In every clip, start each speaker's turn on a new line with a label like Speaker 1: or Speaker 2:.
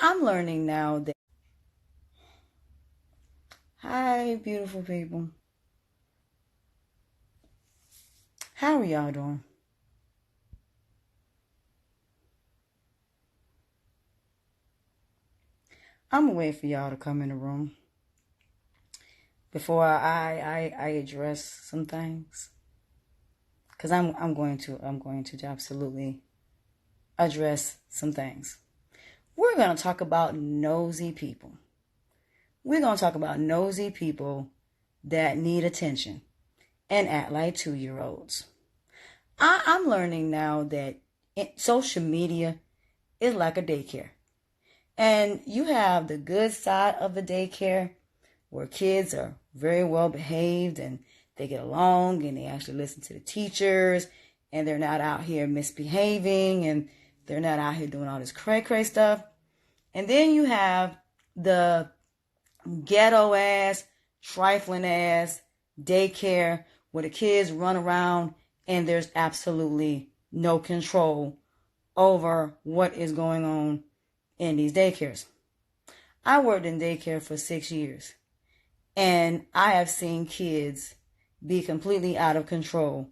Speaker 1: I'm learning now that, hi, beautiful people. How are y'all doing? I'm gonna wait for y'all to come in the room before I address some things, because I'm going to absolutely address some things. We're gonna talk about nosy people. We're gonna talk about nosy people that need attention and act like 2-year-olds. I'm learning now that social media is like a daycare. And you have the good side of the daycare where kids are very well behaved and they get along and they actually listen to the teachers and they're not out here misbehaving and they're not out here doing all this cray stuff. And then you have the ghetto ass, trifling ass daycare where the kids run around and there's absolutely no control over what is going on in these daycares. I worked in daycare for 6 years, and I have seen kids be completely out of control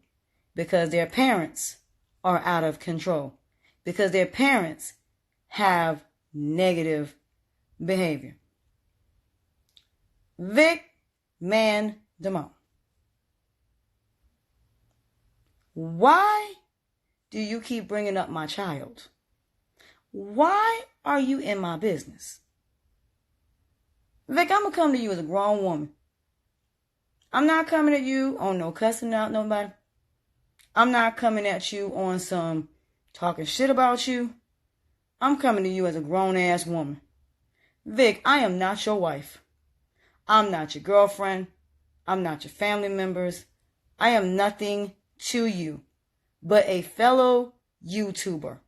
Speaker 1: because their parents are out of control, because their parents have negative behavior. Vic Man Damone, why do you keep bringing up my child? Why are you in my business? Vic, I'm going to come to you as a grown woman. I'm not coming at you on no cussing out nobody. I'm not coming at you on some talking shit about you. I'm coming to you as a grown-ass woman. Vic, I am not your wife. I'm not your girlfriend. I'm not your family members. I am nothing to you but a fellow YouTuber.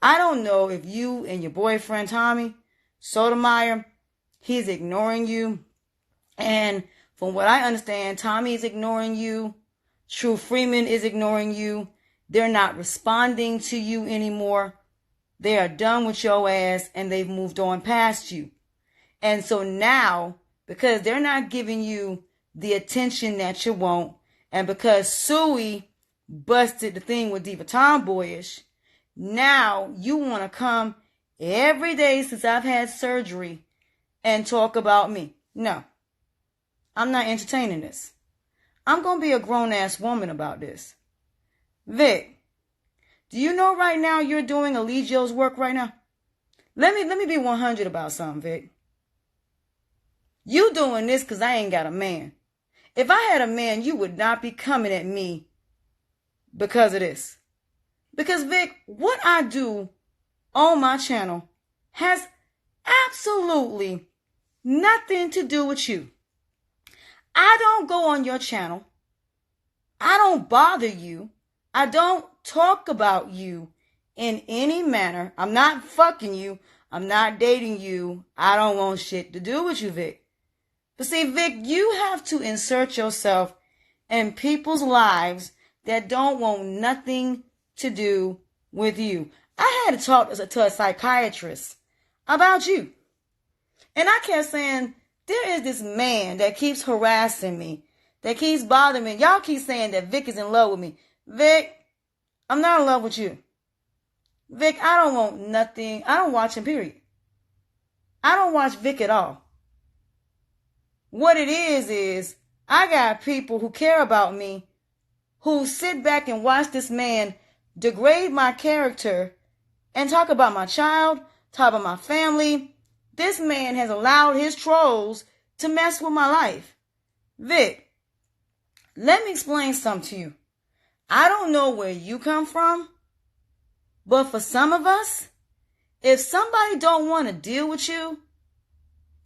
Speaker 1: I don't know if you and your boyfriend, Tommy Sotomayor, he's ignoring you. And from what I understand, Tommy is ignoring you. True Freeman is ignoring you. They're not responding to you anymore. They are done with your ass and they've moved on past you. And so now, because they're not giving you the attention that you want, and because Suey busted the thing with Diva Tomboyish, now you want to come every day since I've had surgery and talk about me. No, I'm not entertaining this. I'm going to be a grown-ass woman about this. Vic, do you know right now you're doing Eligio's work right now? Let me be 100 about something, Vic. You doing this because I ain't got a man. If I had a man, you would not be coming at me because of this. Because, Vic, what I do on my channel has absolutely nothing to do with you. I don't go on your channel. I don't bother you. I don't talk about you in any manner. I'm not fucking you. I'm not dating you. I don't want shit to do with you, Vic. But see, Vic, you have to insert yourself in people's lives that don't want nothing to do with you. I had to talk to a psychiatrist about you. And I kept saying, there is this man that keeps harassing me, that keeps bothering me. Y'all keep saying that Vic is in love with me. Vic, I'm not in love with you. Vic, I don't want nothing. I don't watch him, period. I don't watch Vic at all. What it is I got people who care about me who sit back and watch this man degrade my character and talk about my child, talk about my family. This man has allowed his trolls to mess with my life. Vic, let me explain something to you. I don't know where you come from, but for some of us, if somebody don't want to deal with you,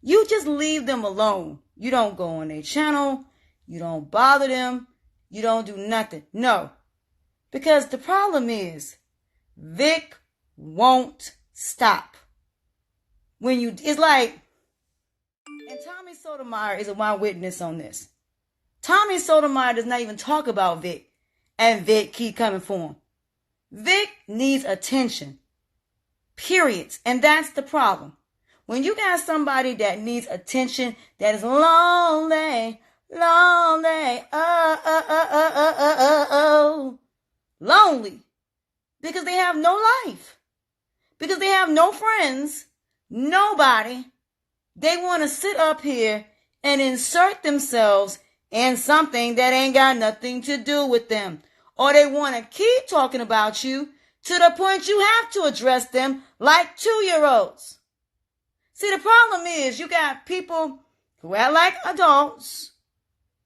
Speaker 1: you just leave them alone. You don't go on their channel. You don't bother them. You don't do nothing. No. Because the problem is, Vic won't stop. It's like, and Tommy Sotomayor is my witness on this. Tommy Sotomayor does not even talk about Vic, and Vic keep coming for him. Vic needs attention. Period. And that's the problem. When you got somebody that needs attention, that is lonely, lonely, because they have no life, because they have no friends, nobody. They want to sit up here and insert themselves in something that ain't got nothing to do with them. Or they want to keep talking about you to the point you have to address them like 2-year-olds. See, the problem is you got people who act like adults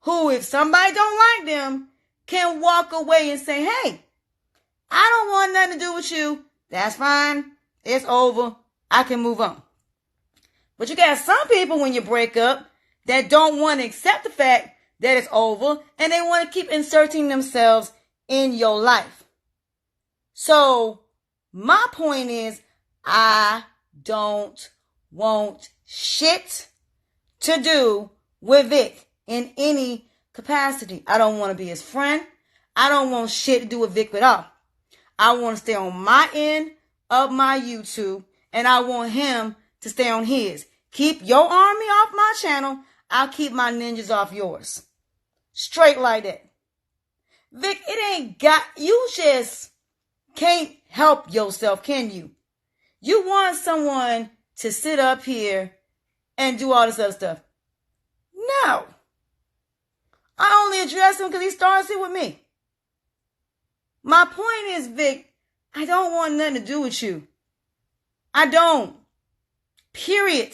Speaker 1: who, if somebody don't like them, can walk away and say, hey, I don't want nothing to do with you. That's fine. It's over. I can move on. But you got some people when you break up that don't want to accept the fact that it's over, and they want to keep inserting themselves in your life. So my point is, I don't want shit to do with Vic in any capacity. I don't want to be his friend. I don't want shit to do with Vic at all. I want to stay on my end of my YouTube, and I want him to stay on his. Keep your army off my channel. I'll keep my ninjas off yours. Straight like that. Vic, it ain't got, you just can't help yourself, can you? You want someone to sit up here and do all this other stuff. No. I only address him because he starts here with me. My point is, Vic, I don't want nothing to do with you. I don't. Period.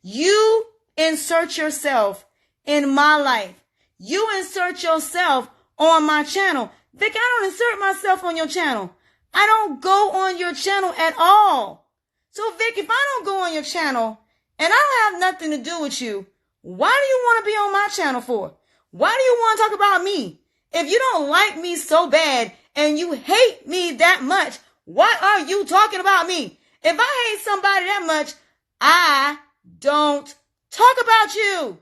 Speaker 1: You insert yourself in my life. You insert yourself on my channel. Vic, I don't insert myself on your channel. I don't go on your channel at all. So, Vic, if I don't go on your channel and I don't have nothing to do with you, why do you want to be on my channel for? Why do you want to talk about me? If you don't like me so bad and you hate me that much, why are you talking about me? If I hate somebody that much, I don't talk about you.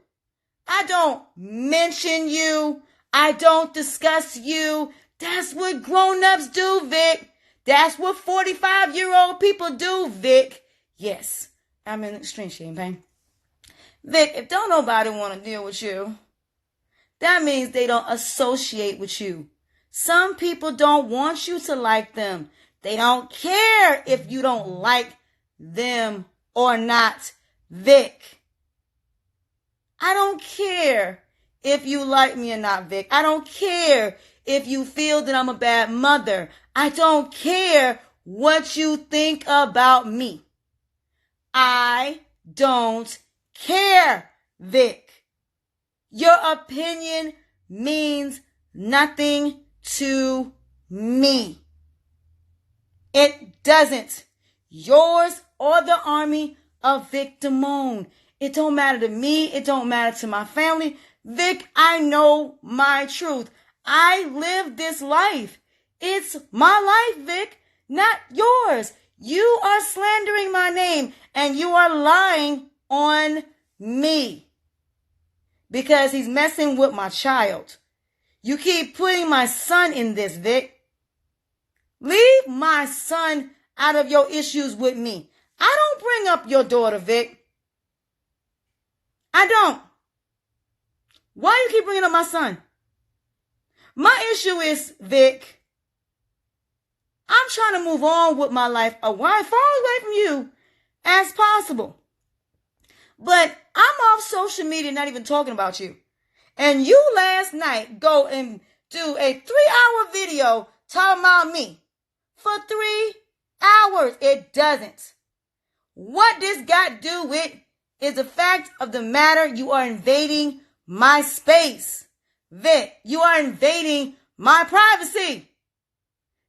Speaker 1: I don't mention you. I don't discuss you. That's what grown-ups do, Vic. That's what 45-year-old people do, Vic. Yes, I'm in extreme shame pain. Vic, if don't nobody want to deal with you, that means they don't associate with you. Some people don't want you to like them. They don't care if you don't like them or not, Vic. I don't care if you like me or not, Vic. I don't care if you feel that I'm a bad mother. I don't care what you think about me. I don't care, Vic. Your opinion means nothing to me. It doesn't. Yours or the army of Vic Damone. It don't matter to me. It don't matter to my family. Vic, I know my truth. I live this life. It's my life, Vic, not yours. You are slandering my name and you are lying on me because he's messing with my child. You keep putting my son in this, Vic. Leave my son out of your issues with me. I don't bring up your daughter, Vic. I don't. Why do you keep bringing up my son? My issue is, Vic, I'm trying to move on with my life as far away from you as possible. But I'm off social media not even talking about you. And you last night go and do a 3-hour video talking about me for 3 hours. It doesn't. What this got to do with is the fact of the matter, you are invading my space. Vic, you are invading my privacy.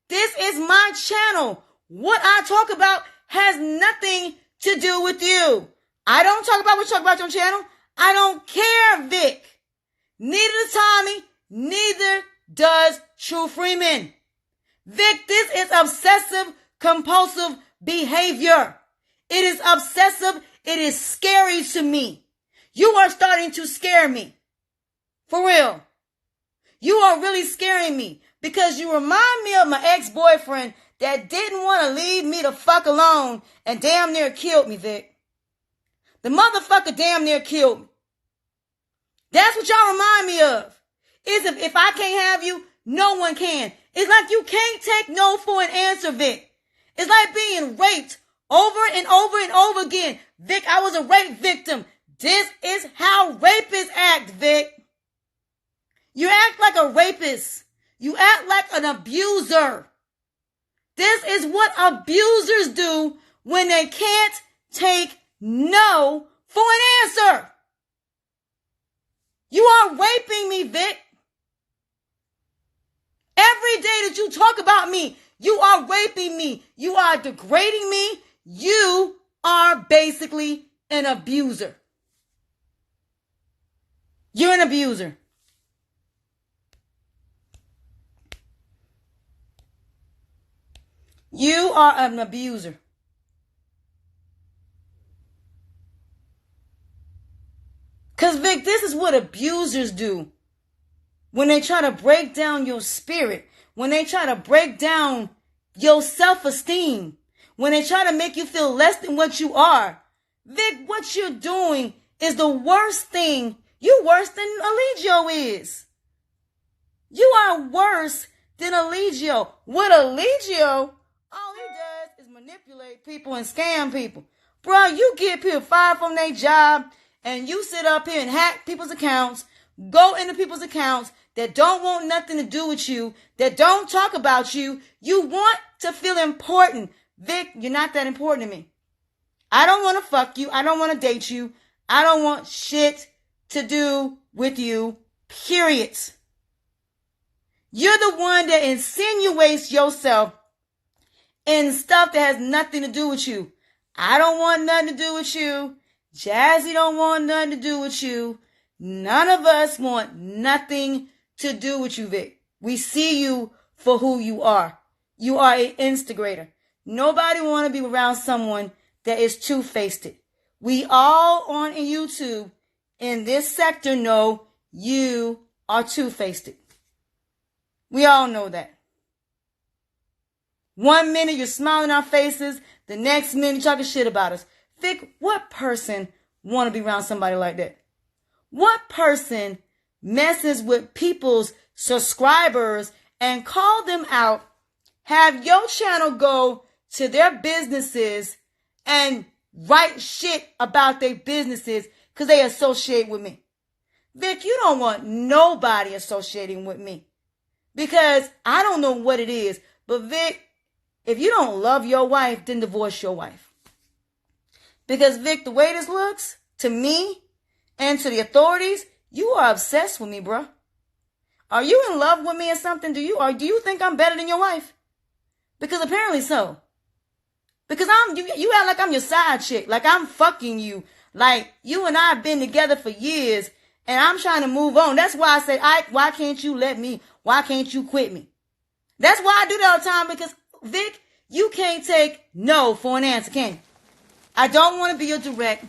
Speaker 1: This is my channel. What I talk about has nothing to do with you. I don't talk about what you talk about on your channel. I don't care, Vic. Neither does Tommy, neither does True Freeman. Vic, this is obsessive compulsive behavior. It is obsessive. It is scary to me. You are starting to scare me. For real. You are really scaring me because you remind me of my ex-boyfriend that didn't want to leave me the fuck alone and damn near killed me, Vic. The motherfucker damn near killed me. That's what y'all remind me of. Is if I can't have you, no one can. It's like you can't take no for an answer, Vic. It's like being raped over and over and over again. Vic, I was a rape victim. This is how rapists act, Vic. You act like a rapist. You act like an abuser. This is what abusers do when they can't take no for an answer. You are raping me, Vic. Every day that you talk about me, you are raping me. You are degrading me. You are basically an abuser. You're an abuser. You are an abuser. Because, Vic, this is what abusers do. When they try to break down your spirit, when they try to break down your self-esteem, when they try to make you feel less than what you are, Vic, what you're doing is the worst thing. You're worse than Eligio is. You are worse than Eligio. What Eligio, all he does is manipulate people and scam people. Bro, you get people fired from their job and you sit up here and hack people's accounts, go into people's accounts that don't want nothing to do with you, that don't talk about you. You want to feel important. Vic, you're not that important to me. I don't want to fuck you. I don't want to date you. I don't want shit to do with you, period. You're the one that insinuates yourself in stuff that has nothing to do with you. I don't want nothing to do with you. Jazzy don't want nothing to do with you. None of us want nothing to do with you, Vic. We see you for who you are. You are an instigator. Nobody want to be around someone that is two-faced. We all on YouTube in this sector know you are two-faced. We all know that. 1 minute you're smiling in our faces, the next minute you're talking shit about us. Vic, what person want to be around somebody like that? What person messes with people's subscribers and call them out, have your channel go to their businesses and write shit about their businesses because they associate with me? Vic, you don't want nobody associating with me because I don't know what it is. But Vic, if you don't love your wife, then divorce your wife. Because Vic, the way this looks to me and to the authorities, you are obsessed with me, bro. Are you in love with me or something? Do you think I'm better than your wife? Because apparently so. Because you act like I'm your side chick, like I'm fucking you, like you and I have been together for years, and I'm trying to move on. That's why I say, why can't you let me? Why can't you quit me? That's why I do that all the time. Because Vic, you can't take no for an answer, can you? I don't want to be your direct.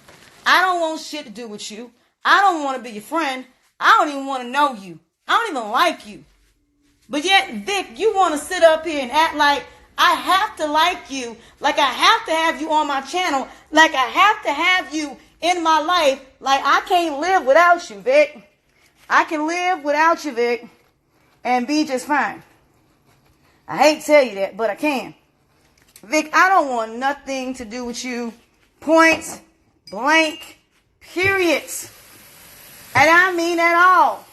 Speaker 1: I don't want shit to do with you. I don't want to be your friend. I don't even want to know you. I don't even like you. But yet, Vic, you want to sit up here and act like I have to like you, like I have to have you on my channel, like I have to have you in my life, like I can't live without you, Vic. I can live without you, Vic, and be just fine. I hate to tell you that, but I can. Vic, I don't want nothing to do with you. Point blank, period. And I mean at all.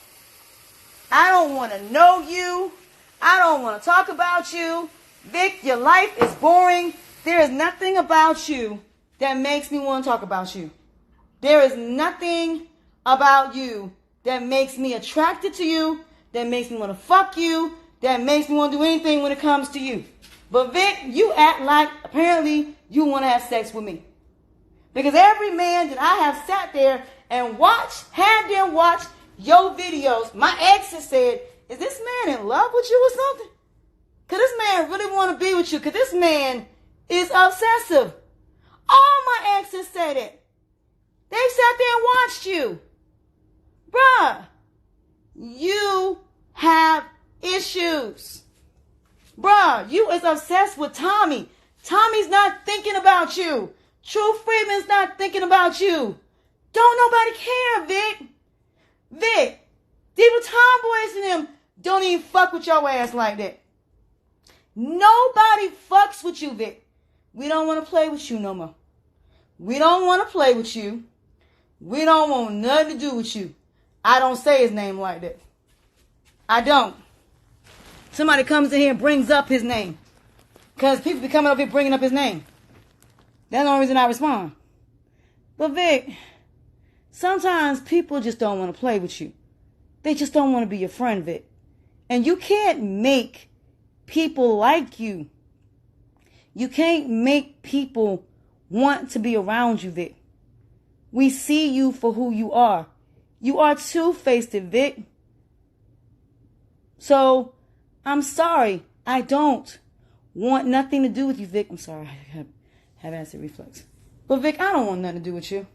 Speaker 1: I don't want to know you. I don't want to talk about you. Vic, your life is boring. There is nothing about you that makes me want to talk about you. There is nothing about you that makes me attracted to you, that makes me want to fuck you, that makes me want to do anything when it comes to you. But Vic, you act like apparently you want to have sex with me. Because every man that I have sat there and had them watch your videos, my ex has said, is this man in love with you or something? Because this man really want to be with you. Because this man is obsessive. All my exes said it. They sat there and watched you. Bruh, you have issues. Bruh, you is obsessed with Tommy. Tommy's not thinking about you. True Freeman's not thinking about you. Don't nobody care, Vic. Vic, Diva Tomboys and them don't even fuck with your ass like that. Nobody fucks with you, Vic. We don't want to play with you no more. We don't want to play with you. We don't want nothing to do with you. I don't say his name like that. I don't. Somebody comes in here and brings up his name. Because people be coming up here bringing up his name. That's the only reason I respond. But Vic, sometimes people just don't want to play with you. They just don't want to be your friend, Vic. And you can't make people like you. You can't make people want to be around you, Vic. We see you for who you are. You are two-faced, Vic. So, I'm sorry. I don't want nothing to do with you, Vic. I'm sorry. I have acid reflux. But Vic, I don't want nothing to do with you.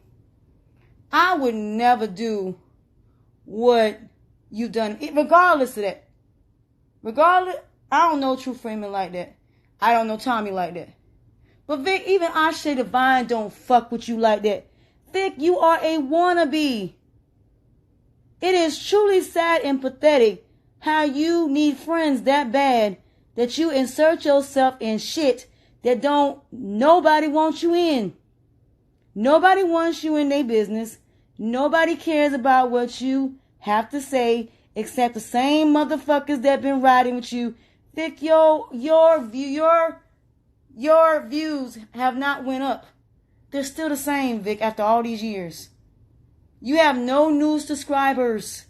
Speaker 1: I would never do what you've done, regardless of that. Regardless, I don't know True Freeman like that. I don't know Tommy like that. But Vic, even Ashe Divine don't fuck with you like that. Vic, you are a wannabe. It is truly sad and pathetic how you need friends that bad that you insert yourself in shit that nobody wants you in. Nobody wants you in their business. Nobody cares about what you have to say except the same motherfuckers that been riding with you. Vic, your views have not went up. They're still the same, Vic, after all these years. You have no new subscribers.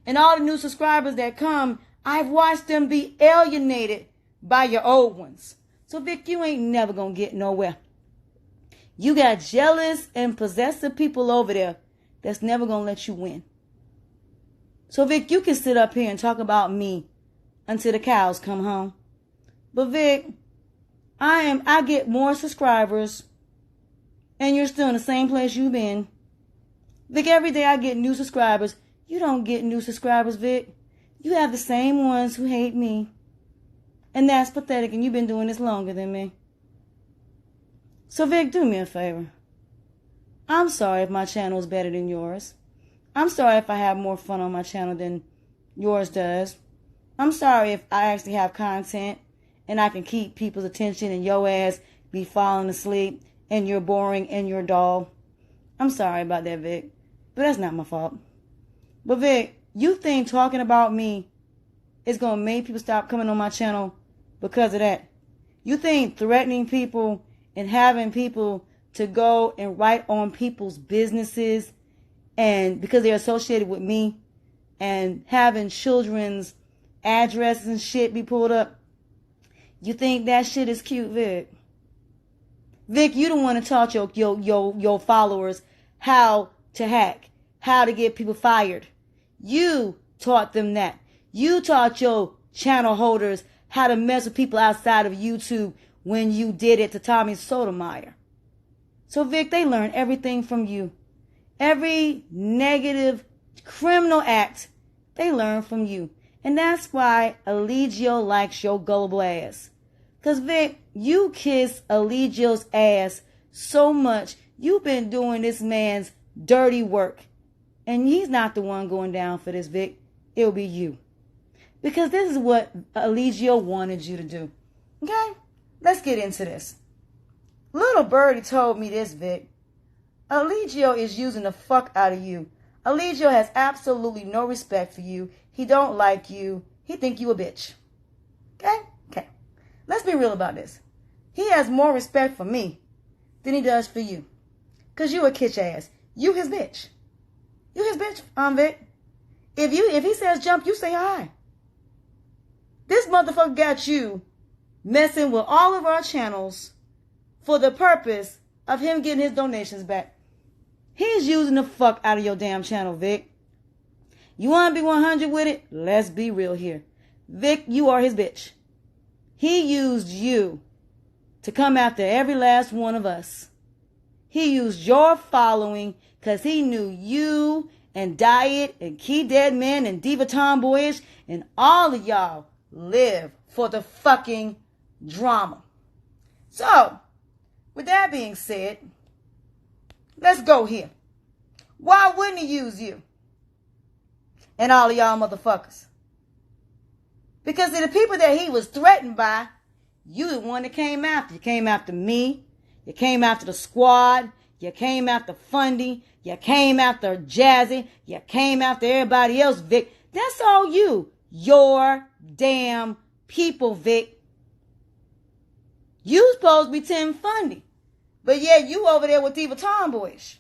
Speaker 1: And all the new subscribers that come, I've watched them be alienated by your old ones. So, Vic, you ain't never gonna get nowhere. You got jealous and possessive people over there that's never gonna let you win. So, Vic, you can sit up here and talk about me until the cows come home. But, Vic, I get more subscribers and you're still in the same place you've been. Vic, every day I get new subscribers. You don't get new subscribers, Vic. You have the same ones who hate me. And that's pathetic, and you've been doing this longer than me. So, Vic, do me a favor. I'm sorry if my channel is better than yours. I'm sorry if I have more fun on my channel than yours does. I'm sorry if I actually have content and I can keep people's attention and your ass be falling asleep and you're boring and you're dull. I'm sorry about that, Vic. But that's not my fault. But Vic, you think talking about me is going to make people stop coming on my channel because of that? You think threatening people and having people to go and write on people's businesses and because they're associated with me and having children's addresses and shit be pulled up, you think that shit is cute, Vic? Vic, you don't want to taught your followers how to hack, how to get people fired. You taught them that. You taught your channel holders how to mess with people outside of YouTube when you did it to Tommy Sotomayor. So, Vic, they learn everything from you. Every negative criminal act, they learn from you. And that's why Eligio likes your gullible ass. Because, Vic, you kiss Eligio's ass so much. You've been doing this man's dirty work. And he's not the one going down for this, Vic. It'll be you. Because this is what Eligio wanted you to do. Okay? Let's get into this. Little Birdie told me this, Vic. Eligio is using the fuck out of you. Eligio has absolutely no respect for you. He don't like you. He think you a bitch. Okay? Okay. Let's be real about this. He has more respect for me than he does for you. Because you a kitsch ass. You his bitch. You his bitch, Vic. If he says jump, you say hi. This motherfucker got you messing with all of our channels for the purpose of him getting his donations back. He's using the fuck out of your damn channel, Vic. You want to be 100 with it? Let's be real here. Vic, you are his bitch. He used you to come after every last one of us. He used your following because he knew you and Diet and Key Dead Man and Diva Tomboyish and all of y'all live for the fucking drama. So, with that being said, let's go here. Why wouldn't he use you? And all of y'all motherfuckers. Because of the people that he was threatened by, you the one that came after. You came after me. You came after the squad. You came after Fundy. You came after Jazzy. You came after everybody else, Vic. That's all you. Your damn people, Vic. You supposed to be Tim Fundy. But yeah, you over there with Diva Tomboyish.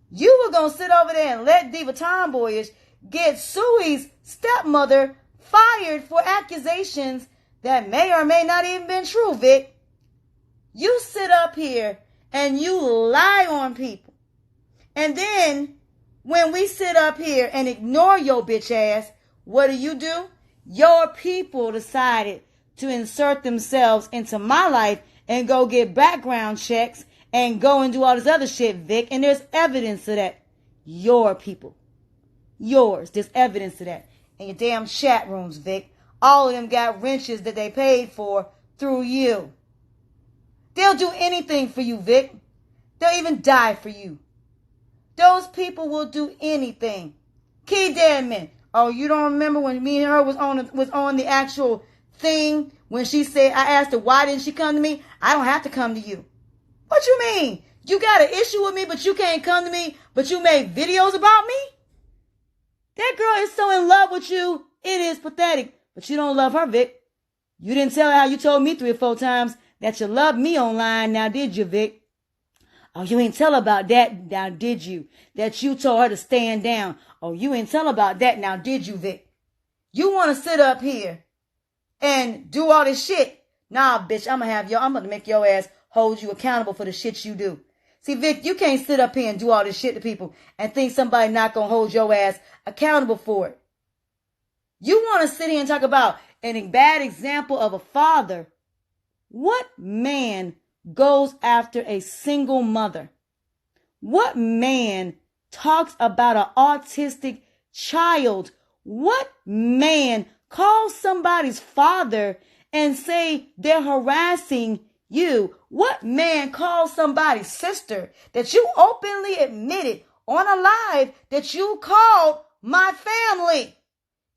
Speaker 1: You were going to sit over there and let Diva Tomboyish get Suey's stepmother fired for accusations that may or may not even been true, Vic. You sit up here and you lie on people. And then when we sit up here and ignore your bitch ass, what do? Your people decided to insert themselves into my life and go get background checks and go and do all this other shit, Vic. And there's evidence of that. Your people. Yours. There's evidence of that. In your damn chat rooms, Vic. All of them got wrenches that they paid for through you. They'll do anything for you, Vic. They'll even die for you. Those people will do anything. Key Deadman. Oh, you don't remember when me and her was on the actual thing when she said, I asked her, why didn't she come to me? I don't have to come to you. What you mean? You got an issue with me, but you can't come to me, but you made videos about me? That girl is so in love with you, it is pathetic. But you don't love her, Vic. You didn't tell her how you told me 3 or 4 times that you loved me online, now did you, Vic? Oh, you ain't tell about that, now did you? That you told her to stand down. Oh, you ain't tell about that, now did you, Vic? You want to sit up here and do all this shit? Nah, bitch, I'm gonna make your ass hold you accountable for the shit you do. See, Vic, you can't sit up here and do all this shit to people and think somebody not gonna hold your ass accountable for it. You want to sit here and talk about a bad example of a father. What man goes after a single mother? What man talks about an autistic child? What man calls somebody's father and say they're harassing you? What man calls somebody's sister that you openly admitted on a live that you called my family?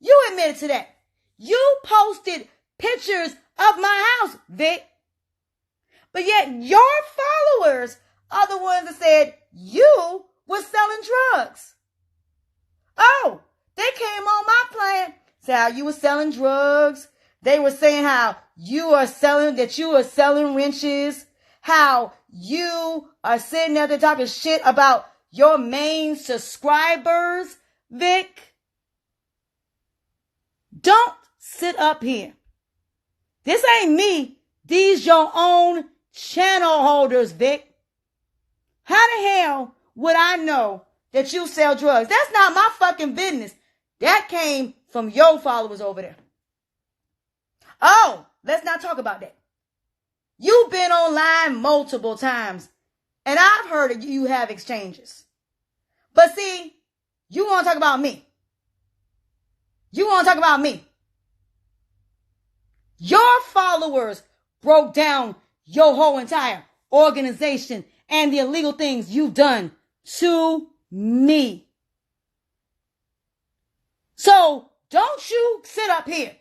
Speaker 1: You admitted to that. You posted pictures of my house, Vic. But yet your followers are the ones that said you were selling drugs. Oh, they came on my plan, said how you were selling drugs. They were saying how you are selling wrenches, how you are sitting there talking shit about your main subscribers, Vic. Don't sit up here. This ain't me. These your own channel holders, Vic. How the hell would I know that you sell drugs? That's not my fucking business. That came from your followers over there. Oh, let's not talk about that. You've been online multiple times, and I've heard that you have exchanges. But see, you want to talk about me. You want to talk about me. Your followers broke down your whole entire organization and the illegal things you've done to me. So don't you sit up here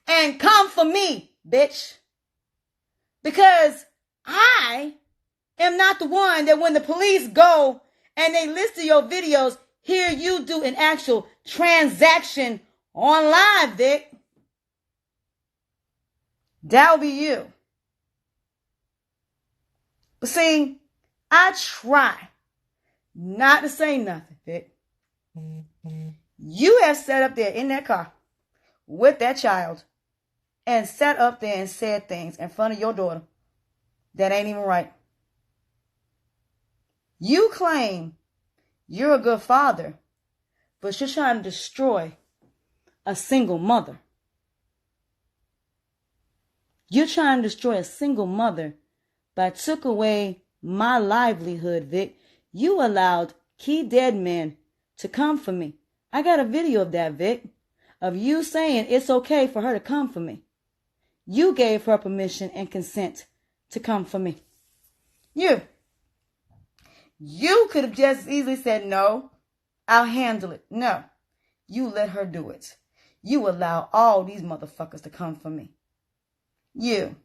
Speaker 1: and come for me, bitch. Because I am not the one that when the police go and they listen to your videos, hear you do an actual transaction on live, Vic. That'll be you. But see, I try not to say nothing, Vic. You have sat up there in that car with that child and sat up there and said things in front of your daughter that ain't even right. You claim you're a good father, but you're trying to destroy a single mother. You're trying to destroy a single mother by took away my livelihood, Vic. You allowed Key Deadman to come for me. I got a video of that, Vic, of you saying it's okay for her to come for me. You gave her permission and consent to come for me. You could have just easily said, no, I'll handle it. No, you let her do it. You allow all these motherfuckers to come for me. You.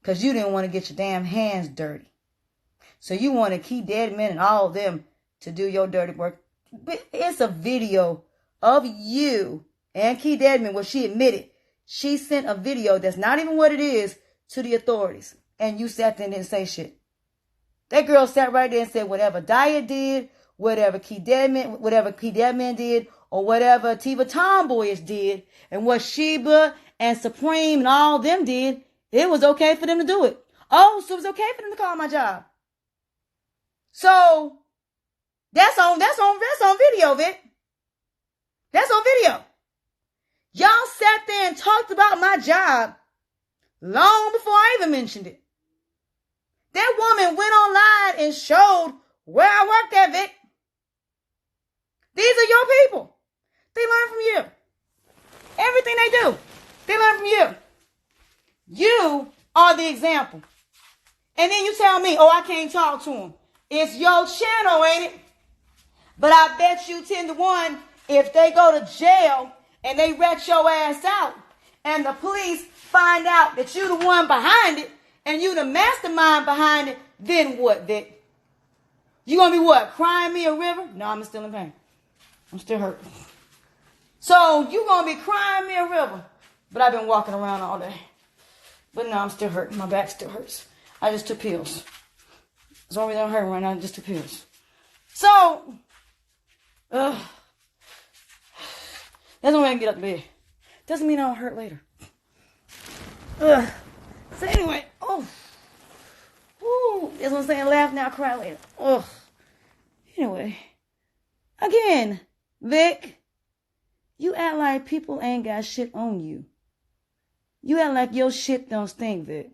Speaker 1: Because you didn't want to get your damn hands dirty. So you want to keep dead men and all of them to do your dirty work. But it's a video of you and Key Deadman where she admitted she sent a video that's not even what it is to the authorities. And you sat there and didn't say shit. That girl sat right there and said whatever Diet did, whatever Key Deadman did, or whatever Tiva Tomboyish did, and what Sheba and Supreme and all them did, it was okay for them to do it. Oh, so it was okay for them to call my job. So that's on video, Vic. That's on video. Y'all sat there and talked about my job long before I even mentioned it. That woman went online and showed where I worked at, Vic. These are your people. They learn from you. Everything they do, they learn from you. You are the example. And then you tell me, oh, I can't talk to them. It's your channel, ain't it? But I bet you 10-1, if they go to jail and they rat your ass out and the police find out that you the one behind it and you the mastermind behind it, then what, Vic? You gonna be what, crying me a river? No, I'm still in pain. I'm still hurt. So you gonna be crying me a river. But I've been walking around all day. But no, I'm still hurting. My back still hurts. I just took pills. That's the only reason I'm hurting right now. I just took pills. So, that's the only way I can get up to bed. Doesn't mean I don't hurt later. So anyway, that's what I'm saying. Laugh now, cry later. Anyway, again, Vic, you act like people ain't got shit on you. You act like your shit don't stink, Vic.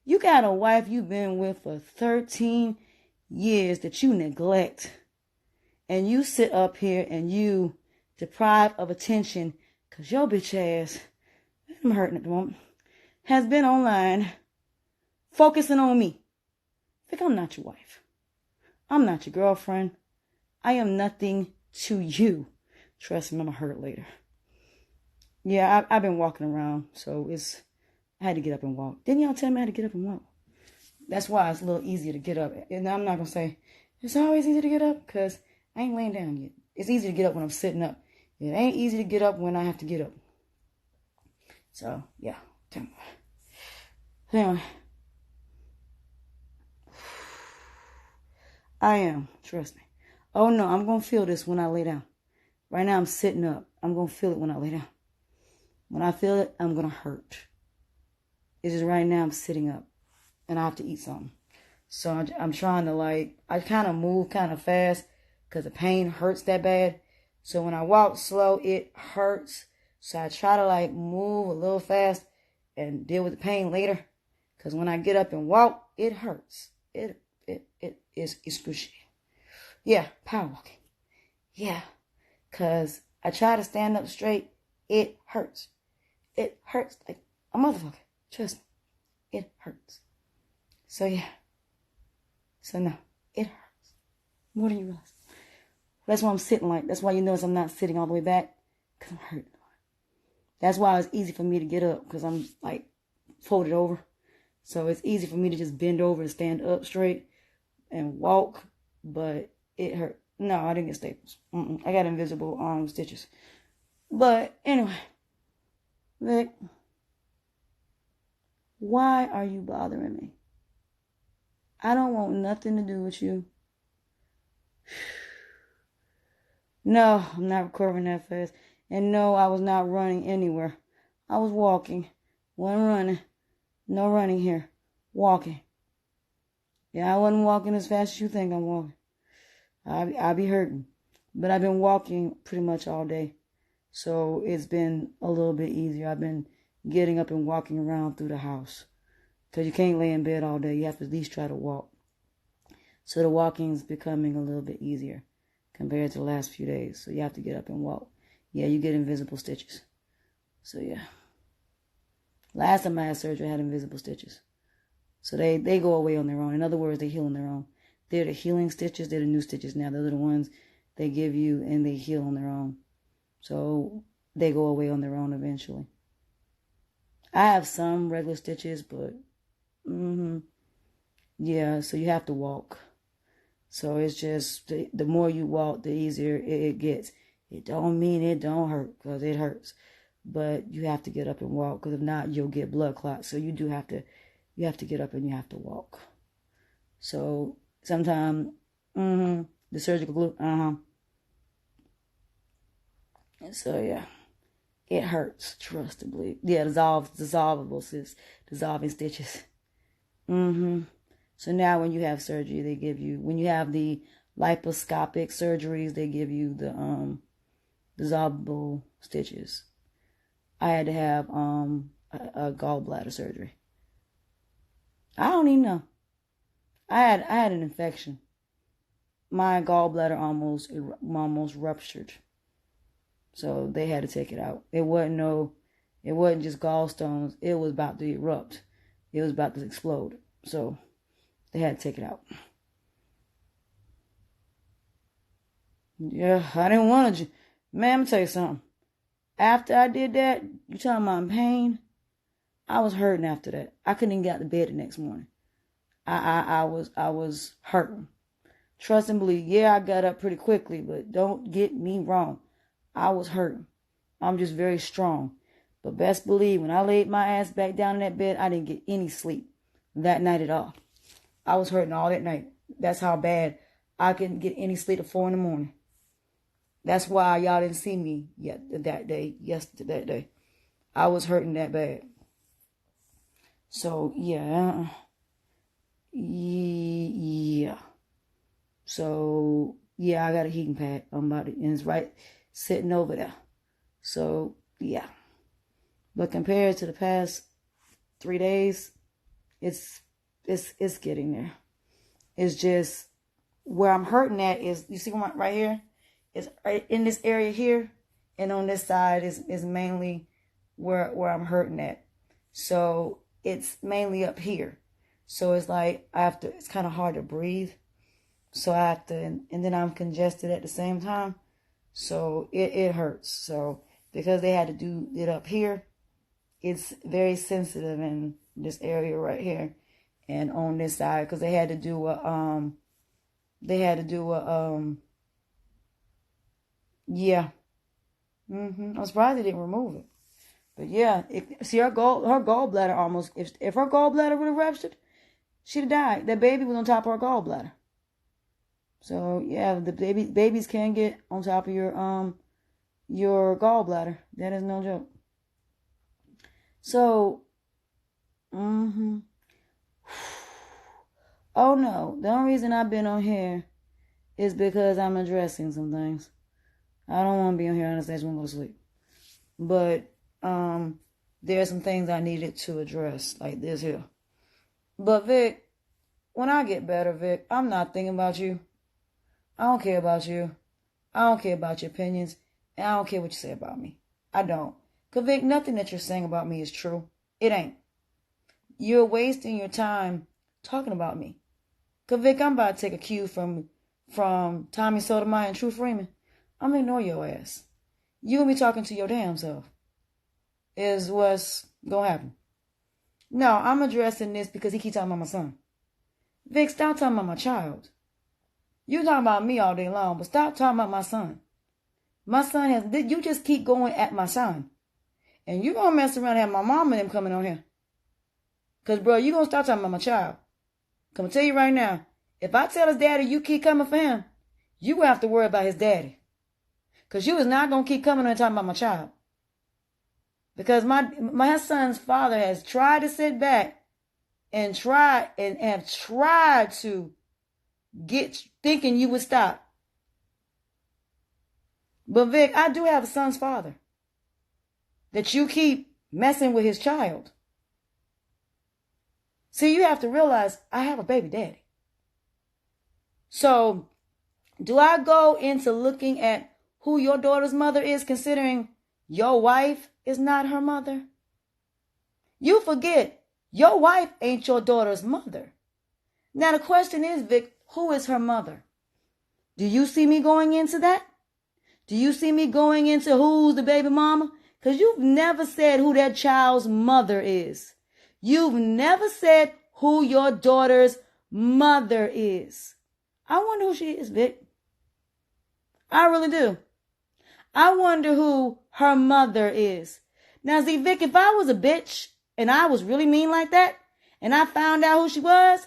Speaker 1: You got a wife you've been with for 13 years that you neglect. And you sit up here and you deprive of attention because your bitch ass, I'm hurting at the moment, has been online focusing on me. Vic, I'm not your wife. I'm not your girlfriend. I am nothing to you. Trust me, I'm gonna hurt later. Yeah, I've been walking around, so I had to get up and walk. Didn't y'all tell me I had to get up and walk? That's why it's a little easier to get up. And I'm not gonna say it's always easy to get up because I ain't laying down yet. It's easy to get up when I'm sitting up. It ain't easy to get up when I have to get up. So, yeah. Anyway. I am. Trust me. Oh, no. I'm going to feel this when I lay down. Right now, I'm sitting up. I'm going to feel it when I lay down. When I feel it, I'm going to hurt. It's just right now, I'm sitting up. And I have to eat something. So, I'm trying to, I kind of move kind of fast because the pain hurts that bad. So, when I walk slow, it hurts. So, I try to, move a little fast and deal with the pain later. Because when I get up and walk, it hurts. It is excruciating. Yeah, power walking. Yeah, because I try to stand up straight. It hurts. It hurts like a motherfucker. Trust me. It hurts. So, yeah. So, no, it hurts. More than you realize. That's why I'm sitting like. That's why you notice I'm not sitting all the way back. Because I'm hurting. That's why it's easy for me to get up. Because I'm, folded over. So, it's easy for me to just bend over and stand up straight and walk. But it hurt. No, I didn't get staples. I got invisible stitches. But, anyway. Vic, why are you bothering me? I don't want nothing to do with you. No, I'm not recovering that fast. And no, I was not running anywhere. I was walking. Wasn't running. No running here. Walking. Yeah, I wasn't walking as fast as you think I'm walking. I'll be hurting. But I've been walking pretty much all day. So it's been a little bit easier. I've been getting up and walking around through the house. Because you can't lay in bed all day. You have to at least try to walk. So the walking's becoming a little bit easier compared to the last few days. So you have to get up and walk. Yeah, you get invisible stitches. So yeah. Last time I had surgery, I had invisible stitches. So they go away on their own. In other words, they heal on their own. They're the healing stitches. They're the new stitches now. They're the ones they give you and they heal on their own. So they go away on their own eventually. I have some regular stitches, but yeah, so you have to walk. So it's just the more you walk, the easier it gets. It don't mean it don't hurt, because it hurts. But you have to get up and walk, because if not, you'll get blood clots. So you have to get up and you have to walk. So sometimes, the surgical glue, So yeah, it hurts. Trust and believe. Yeah, dissolving stitches. So now when you have surgery, they give you, when you have the laparoscopic surgeries, they give you the dissolvable stitches. I had to have a gallbladder surgery. I don't even know. I had an infection. My gallbladder almost ruptured. So they had to take it out. It wasn't just gallstones. It was about to erupt. It was about to explode. So they had to take it out. Yeah, I didn't want to. Man, I'm gonna tell you something. After I did that, you talking about pain? I was hurting after that. I couldn't even get out of bed the next morning. I was hurting. Trust and believe. Yeah, I got up pretty quickly, but don't get me wrong. I was hurting. I'm just very strong. But best believe, when I laid my ass back down in that bed, I didn't get any sleep that night at all. I was hurting all that night. That's how bad I couldn't get any sleep at 4 a.m. That's why y'all didn't see me that day. I was hurting that bad. So, yeah. So, yeah, I got a heating pad on my, and it's right sitting over there. So, yeah. But compared to the past 3 days, it's getting there. It's just where I'm hurting at is, you see right here? It's right in this area here, and on this side is mainly where I'm hurting at. So it's mainly up here. So it's like it's kind of hard to breathe. So I have to, and then I'm congested at the same time. So it hurts. So because they had to do it up here, it's very sensitive in this area right here and on this side, because they had to do a yeah. I'm surprised they didn't remove it. But yeah, see her gallbladder almost, if her gallbladder would have ruptured, she'd have died. That baby was on top of her gallbladder. So yeah, the babies can get on top of your gallbladder. That is no joke. So, oh no, the only reason I've been on here is because I'm addressing some things. I don't want to be on here unless I just want to go to sleep. But there are some things I needed to address, like this here. But Vic, when I get better, Vic, I'm not thinking about you. I don't care about you. I don't care about your opinions. And I don't care what you say about me. I don't. Because Vic, nothing that you're saying about me is true. It ain't. You're wasting your time talking about me. Because Vic, I'm about to take a cue from Tommy Sotomayor and True Freeman. I'm going to ignore your ass. You going to be talking to your damn self. Is what's going to happen. No, I'm addressing this because he keeps talking about my son. Vic, stop talking about my child. You talking about me all day long, but stop talking about my son. My son you just keep going at my son. And you going to mess around and have my mom and them coming on here. Because, bro, you going to stop talking about my child. Come and tell you right now, if I tell his daddy you keep coming for him, you will have to worry about his daddy. Because you is not going to keep coming and talking about my child. Because my son's father has tried to sit back and have tried to get thinking you would stop. But Vic, I do have a son's father. That you keep messing with his child. See, you have to realize I have a baby daddy. So, do I go into looking at who your daughter's mother is, considering your wife is not her mother? You forget, your wife ain't your daughter's mother. Now the question is, Vic, who is her mother? Do you see me going into that? Do you see me going into who's the baby mama? Because you've never said who that child's mother is. You've never said who your daughter's mother is. I wonder who she is, Vic. I really do. I wonder who her mother is. Now, see, Vic, if I was a bitch and I was really mean like that and I found out who she was,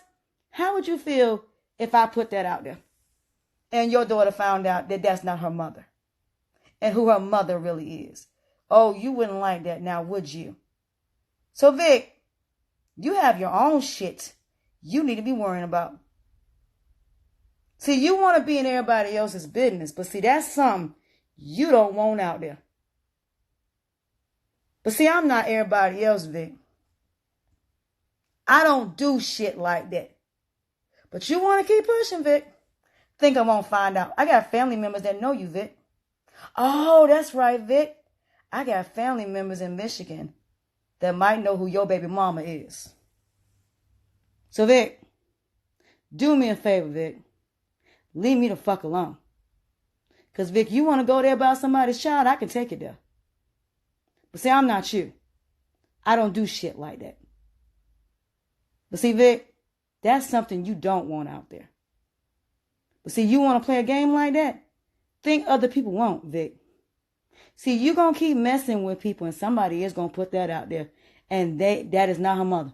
Speaker 1: how would you feel if I put that out there and your daughter found out that that's not her mother and who her mother really is? Oh, you wouldn't like that now, would you? So, Vic, you have your own shit you need to be worrying about. See, you want to be in everybody else's business, but see, that's something you don't want out there. But see, I'm not everybody else, Vic. I don't do shit like that. But you want to keep pushing, Vic. Think I won't find out. I got family members that know you, Vic. Oh, that's right, Vic. I got family members in Michigan that might know who your baby mama is. So, Vic, do me a favor, Vic. Leave me the fuck alone. Because, Vic, you want to go there about somebody's child, I can take it there. But see, I'm not you. I don't do shit like that. But see, Vic, that's something you don't want out there. But see, you want to play a game like that? Think other people won't, Vic. See, you're going to keep messing with people and somebody is going to put that out there. And that is not her mother.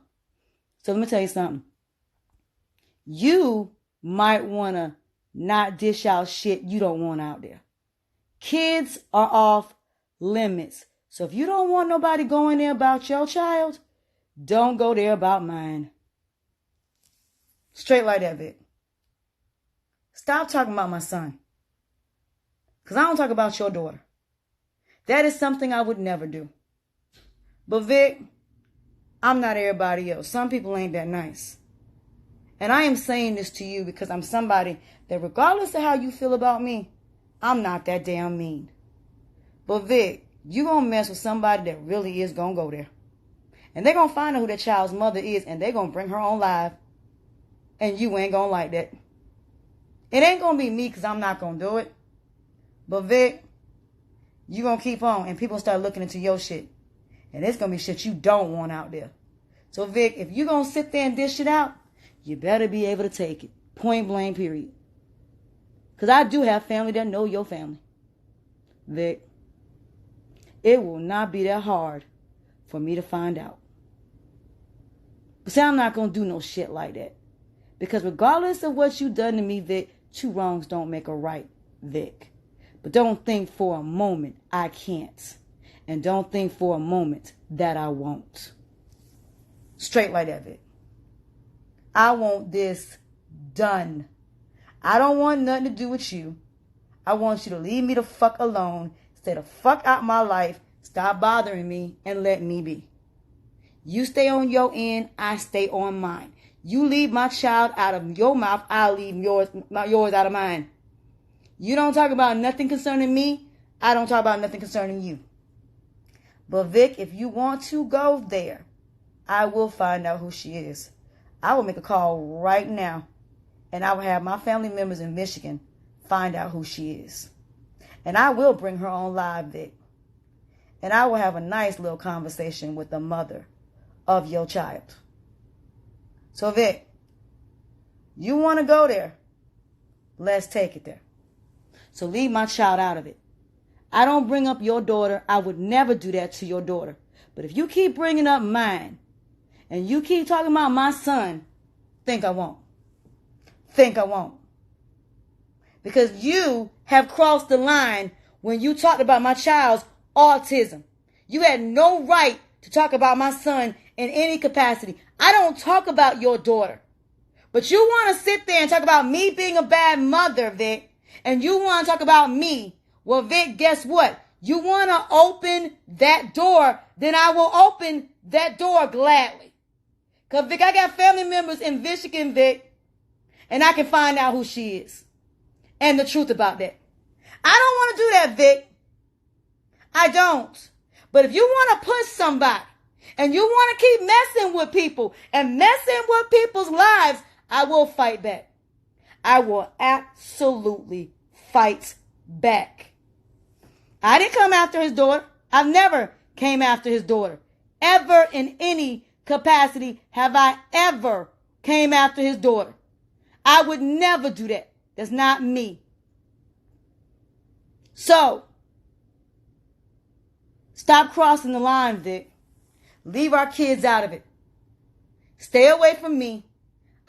Speaker 1: So let me tell you something. You might want to not dish out shit you don't want out there. Kids are off limits. So if you don't want nobody going there about your child, don't go there about mine. Straight like that, Vic. Stop talking about my son. Because I don't talk about your daughter. That is something I would never do. But Vic, I'm not everybody else. Some people ain't that nice. And I am saying this to you because I'm somebody that regardless of how you feel about me, I'm not that damn mean. But Vic, you gonna mess with somebody that really is gonna go there. And they're gonna find out who that child's mother is and they're gonna bring her on live. And you ain't gonna like that. It ain't gonna be me because I'm not gonna do it. But Vic, you gonna keep on and people start looking into your shit. And it's gonna be shit you don't want out there. So Vic, if you gonna sit there and dish it out, you better be able to take it. Point blank, period. Because I do have family that know your family. Vic, it will not be that hard for me to find out. But see, I'm not going to do no shit like that. Because regardless of what you done to me, Vic, two wrongs don't make a right, Vic. But don't think for a moment I can't. And don't think for a moment that I won't. Straight like that, Vic. I want this done. I don't want nothing to do with you. I want you to leave me the fuck alone. Stay the fuck out my life. Stop bothering me and let me be. You stay on your end. I stay on mine. You leave my child out of your mouth. I'll leave yours out of mine. You don't talk about nothing concerning me. I don't talk about nothing concerning you. But Vic, if you want to go there, I will find out who she is. I will make a call right now. And I will have my family members in Michigan find out who she is. And I will bring her on live, Vic. And I will have a nice little conversation with the mother of your child. So Vic, you want to go there? Let's take it there. So leave my child out of it. I don't bring up your daughter. I would never do that to your daughter. But if you keep bringing up mine and you keep talking about my son, think I won't. Think I won't. Because you have crossed the line when you talked about my child's autism. You had no right to talk about my son in any capacity. I don't talk about your daughter. But you want to sit there and talk about me being a bad mother, Vic. And you want to talk about me. Well, Vic, guess what? You want to open that door, then I will open that door gladly. Because, Vic, I got family members in Michigan, Vic. And I can find out who she is. And the truth about that. I don't want to do that, Vic. I don't. But if you want to push somebody and you want to keep messing with people and messing with people's lives, I will fight back. I will absolutely fight back. I didn't come after his daughter. I've never came after his daughter. Ever in any capacity have I ever came after his daughter. I would never do that. That's not me. So, stop crossing the line, Vic. Leave our kids out of it. Stay away from me.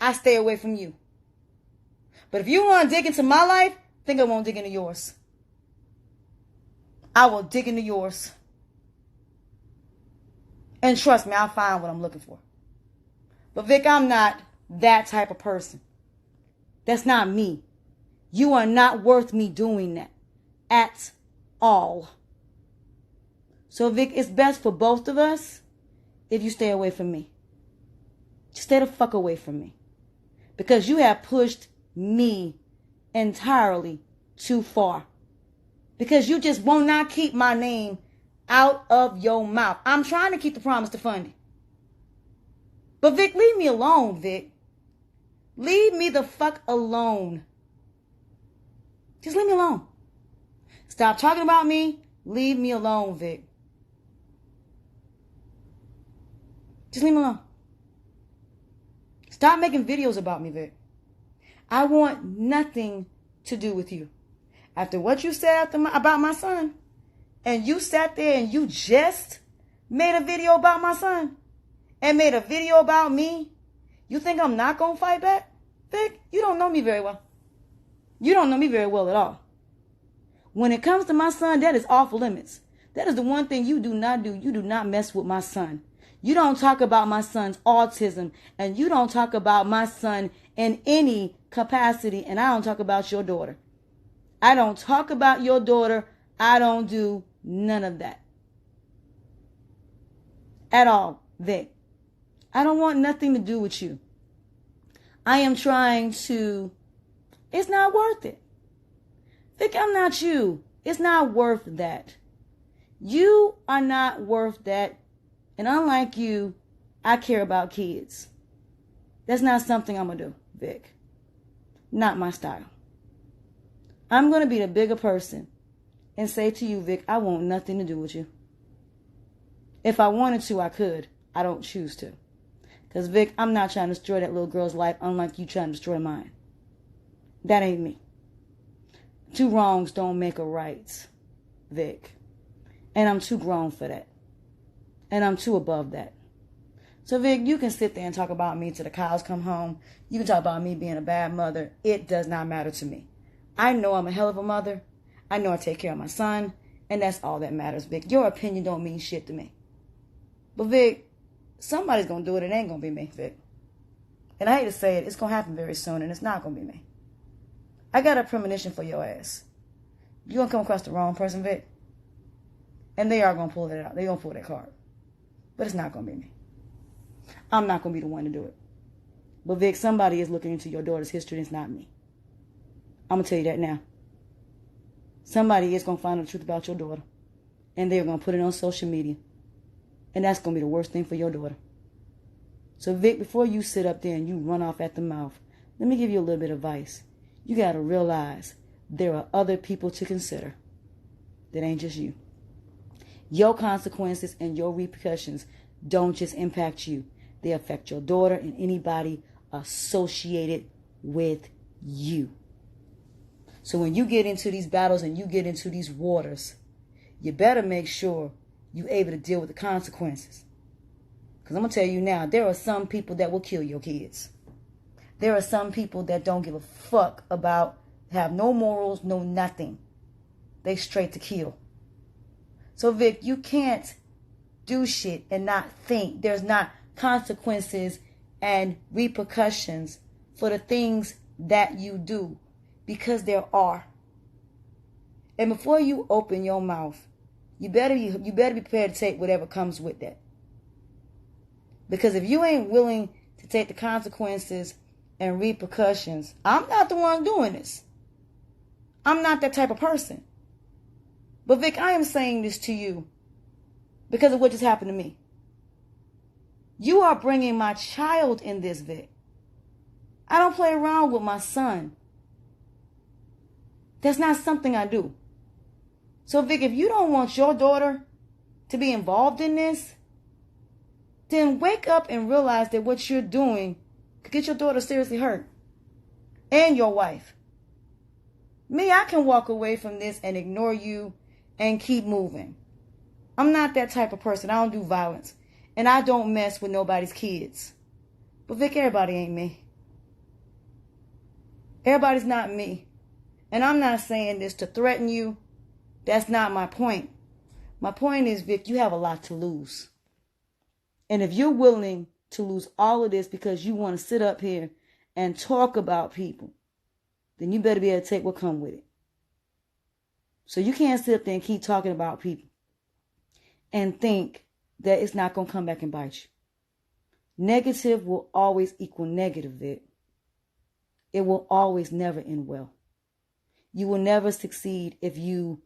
Speaker 1: I stay away from you. But if you want to dig into my life, think I won't dig into yours. I will dig into yours. And trust me, I'll find what I'm looking for. But Vic, I'm not that type of person. That's not me. You are not worth me doing that. At all. So Vic, it's best for both of us if you stay away from me. Just stay the fuck away from me. Because you have pushed me entirely too far. Because you just will not keep my name out of your mouth. I'm trying to keep the promise to Fundy. But Vic, leave me alone, Vic. Leave me the fuck alone. Just leave me alone. Stop talking about me. Leave me alone, Vic. Just leave me alone. Stop making videos about me, Vic. I want nothing to do with you. After what you said about my son, and you sat there and you just made a video about my son, and made a video about me, you think I'm not going to fight back? Vic, you don't know me very well. You don't know me very well at all. When it comes to my son, that is off limits. That is the one thing you do not do. You do not mess with my son. You don't talk about my son's autism, and you don't talk about my son in any capacity, and I don't talk about your daughter. I don't talk about your daughter. I don't do none of that. At all, Vic. I don't want nothing to do with you. I am trying to... It's not worth it. Vic, I'm not you. It's not worth that. You are not worth that. And unlike you, I care about kids. That's not something I'm going to do, Vic. Not my style. I'm going to be the bigger person and say to you, Vic, I want nothing to do with you. If I wanted to, I could. I don't choose to. Because, Vic, I'm not trying to destroy that little girl's life, unlike you trying to destroy mine. That ain't me. Two wrongs don't make a right, Vic. And I'm too grown for that. And I'm too above that. So, Vic, you can sit there and talk about me till the cows come home. You can talk about me being a bad mother. It does not matter to me. I know I'm a hell of a mother. I know I take care of my son. And that's all that matters, Vic. Your opinion don't mean shit to me. But, Vic, somebody's going to do it. It ain't going to be me, Vic. And I hate to say it. It's going to happen very soon. And it's not going to be me. I got a premonition for your ass. You're going to come across the wrong person, Vic. And they are going to pull it out. They're going to pull that card. But it's not going to be me. I'm not going to be the one to do it. But, Vic, somebody is looking into your daughter's history and it's not me. I'm going to tell you that now. Somebody is going to find out the truth about your daughter. And they're going to put it on social media. And that's going to be the worst thing for your daughter. So, Vic, before you sit up there and you run off at the mouth, let me give you a little bit of advice. You got to realize there are other people to consider that ain't just you. Your consequences and your repercussions don't just impact you. They affect your daughter and anybody associated with you. So when you get into these battles and you get into these waters, you better make sure you're able to deal with the consequences. Because I'm going to tell you now, there are some people that will kill your kids. There are some people that don't give a fuck about, have no morals, no nothing. They straight to kill. So, Vic, you can't do shit and not think there's not consequences and repercussions for the things that you do, because there are. And before you open your mouth, you better be prepared to take whatever comes with that. Because if you ain't willing to take the consequences and repercussions, I'm not the one doing this. I'm not that type of person. But Vic, I am saying this to you because of what just happened to me. You are bringing my child in this, Vic. I don't play around with my son. That's not something I do. So, Vic, if you don't want your daughter to be involved in this, then wake up and realize that what you're doing could get your daughter seriously hurt. And your wife. Me, I can walk away from this and ignore you and keep moving. I'm not that type of person. I don't do violence. And I don't mess with nobody's kids. But Vic, everybody ain't me. Everybody's not me. And I'm not saying this to threaten you. That's not my point. My point is, Vic, you have a lot to lose. And if you're willing to lose all of this because you want to sit up here and talk about people, then you better be able to take what comes with it. So you can't sit up there and keep talking about people and think that it's not going to come back and bite you. Negative will always equal negative, Vic. It will always never end well. You will never succeed if you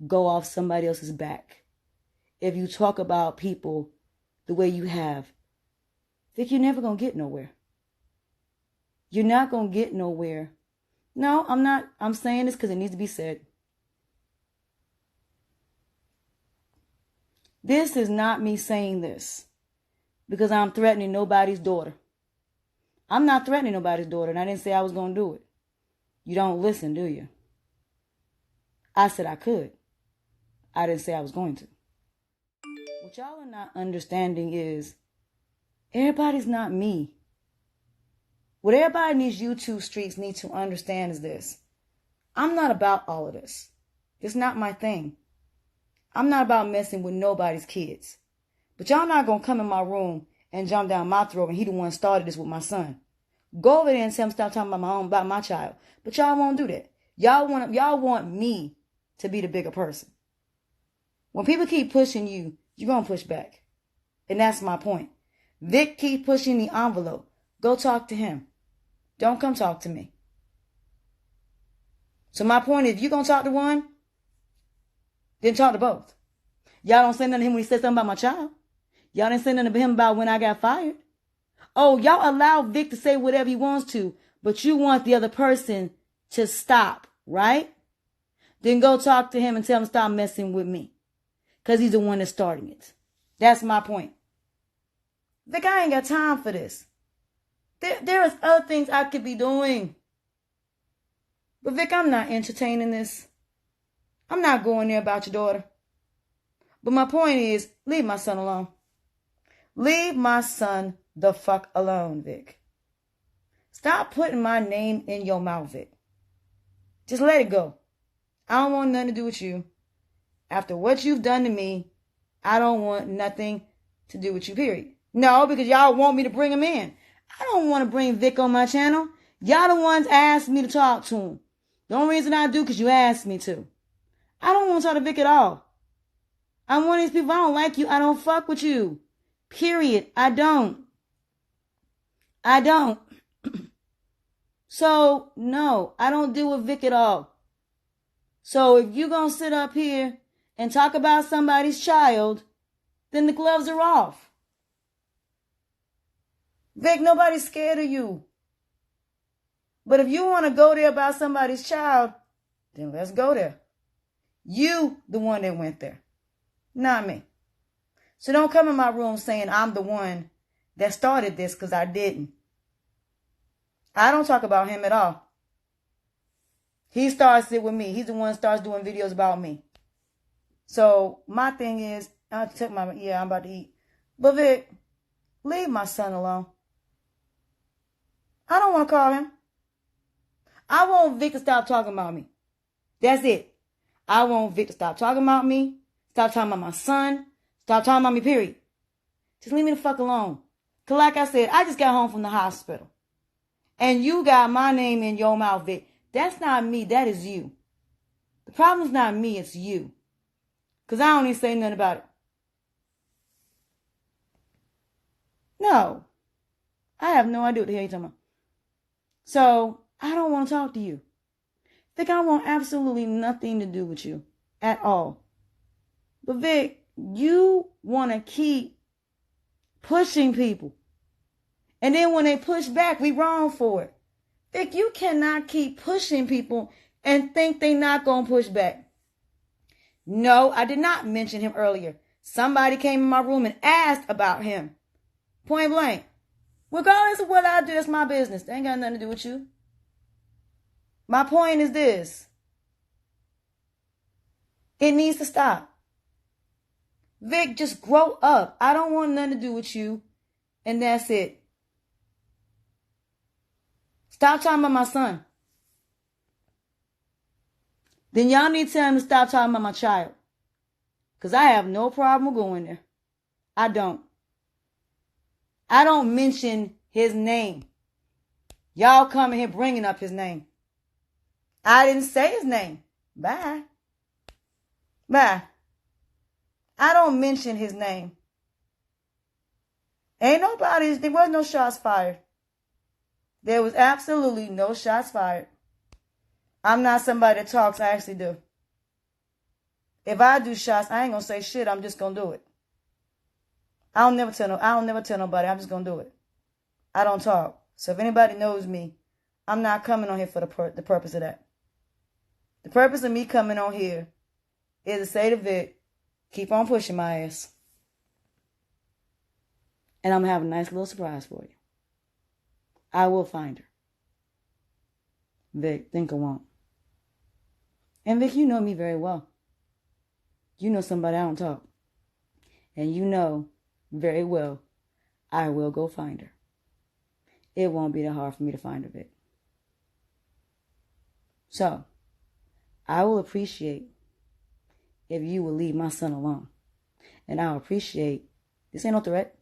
Speaker 1: go off somebody else's back. If you talk about people the way you have, Vic, you're never going to get nowhere. You're not going to get nowhere. No, I'm not. I'm saying this because it needs to be said. This is not me saying this because I'm threatening nobody's daughter. I'm not threatening nobody's daughter, and I didn't say I was going to do it. You don't listen, do you? I said I could. I didn't say I was going to. What y'all are not understanding is everybody's not me. What everybody in these YouTube streets need to understand is this. I'm not about all of this. It's not my thing. I'm not about messing with nobody's kids. But y'all not going to come in my room and jump down my throat and he the one started this with my son. Go over there and tell him stop talking about my child. But y'all won't do that. Y'all want me to be the bigger person. When people keep pushing you, you're going to push back. And that's my point. Vic keep pushing the envelope. Go talk to him. Don't come talk to me. So my point is, if you're going to talk to one, then talk to both. Y'all don't say nothing to him when he said something about my child. Y'all didn't say nothing to him about when I got fired. Oh, y'all allow Vic to say whatever he wants to, but you want the other person to stop, right? Then go talk to him and tell him stop messing with me. Because he's the one that's starting it. That's my point. Vic, I ain't got time for this. There is other things I could be doing. But Vic, I'm not entertaining this. I'm not going there about your daughter. But my point is, leave my son alone. Leave my son the fuck alone, Vic. Stop putting my name in your mouth, Vic. Just let it go. I don't want nothing to do with you. After what you've done to me, I don't want nothing to do with you, period. No, because y'all want me to bring him in. I don't want to bring Vic on my channel. Y'all the ones asked me to talk to him. The only reason I do because you asked me to. I don't want to talk to Vic at all. I'm one of these people, I don't like you. I don't fuck with you. Period. I don't. So, no, I don't deal with Vic at all. So if you're going to sit up here and talk about somebody's child, then the gloves are off. Vic, nobody's scared of you. But if you want to go there about somebody's child, then let's go there. You, the one that went there, not me. So don't come in my room saying I'm the one that started this because I didn't. I don't talk about him at all. He starts it with me. He's the one that starts doing videos about me. So my thing is, I'm about to eat. But Vic, leave my son alone. I don't want to call him. I want Vic to stop talking about me. That's it. I want Vic to stop talking about me. Stop talking about my son. Stop talking about me, period. Just leave me the fuck alone. Because like I said, I just got home from the hospital. And you got my name in your mouth, Vic. That's not me. That is you. The problem's not me. It's you. Because I don't even say nothing about it. No. I have no idea what the hell you're talking about. So, I don't want to talk to you. Vic, I want absolutely nothing to do with you. At all. But Vic, you want to keep pushing people. And then when they push back, we wrong for it. Vic, you cannot keep pushing people and think they not going to push back. No, I did not mention him earlier. Somebody came in my room and asked about him. Point blank. Regardless of what I do, that's my business. They ain't got nothing to do with you. My point is this. It needs to stop. Vic, just grow up. I don't want nothing to do with you. And that's it. Stop talking about my son. Then y'all need to tell him to stop talking about my child. Because I have no problem going there. I don't. I don't mention his name. Y'all coming here bringing up his name. I didn't say his name. Bye. Bye. I don't mention his name. There was no shots fired. There was absolutely no shots fired. I'm not somebody that talks, I actually do. If I do shots, I ain't gonna say shit, I'm just gonna do it. I don't never tell nobody, I'm just gonna do it. I don't talk. So if anybody knows me, I'm not coming on here for the purpose of that. The purpose of me coming on here is to say to Vic, keep on pushing my ass. And I'm gonna have a nice little surprise for you. I will find her. Vic, think I won't. And Vic, you know me very well. You know somebody I don't talk. And you know very well I will go find her. It won't be that hard for me to find her, Vic. So, I will appreciate if you will leave my son alone. And I'll appreciate, this ain't no threat.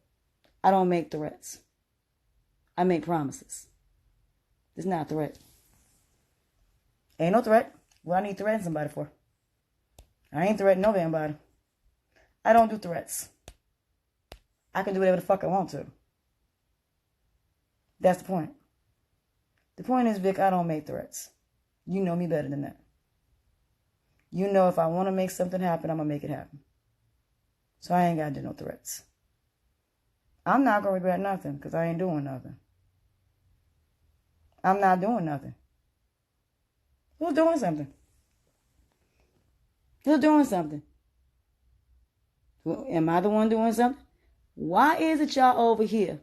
Speaker 1: I don't make threats. I make promises. It's not a threat. Ain't no threat. What I need to threaten somebody for? I ain't threatening no damn. I don't do threats. I can do whatever the fuck I want to. That's the point. The point is, Vic, I don't make threats. You know me better than that. You know if I want to make something happen, I'm going to make it happen. So I ain't got to do no threats. I'm not going to regret nothing because I ain't doing nothing. I'm not doing nothing. Who's doing something? Who's doing something? Am I the one doing something? Why is it y'all over here?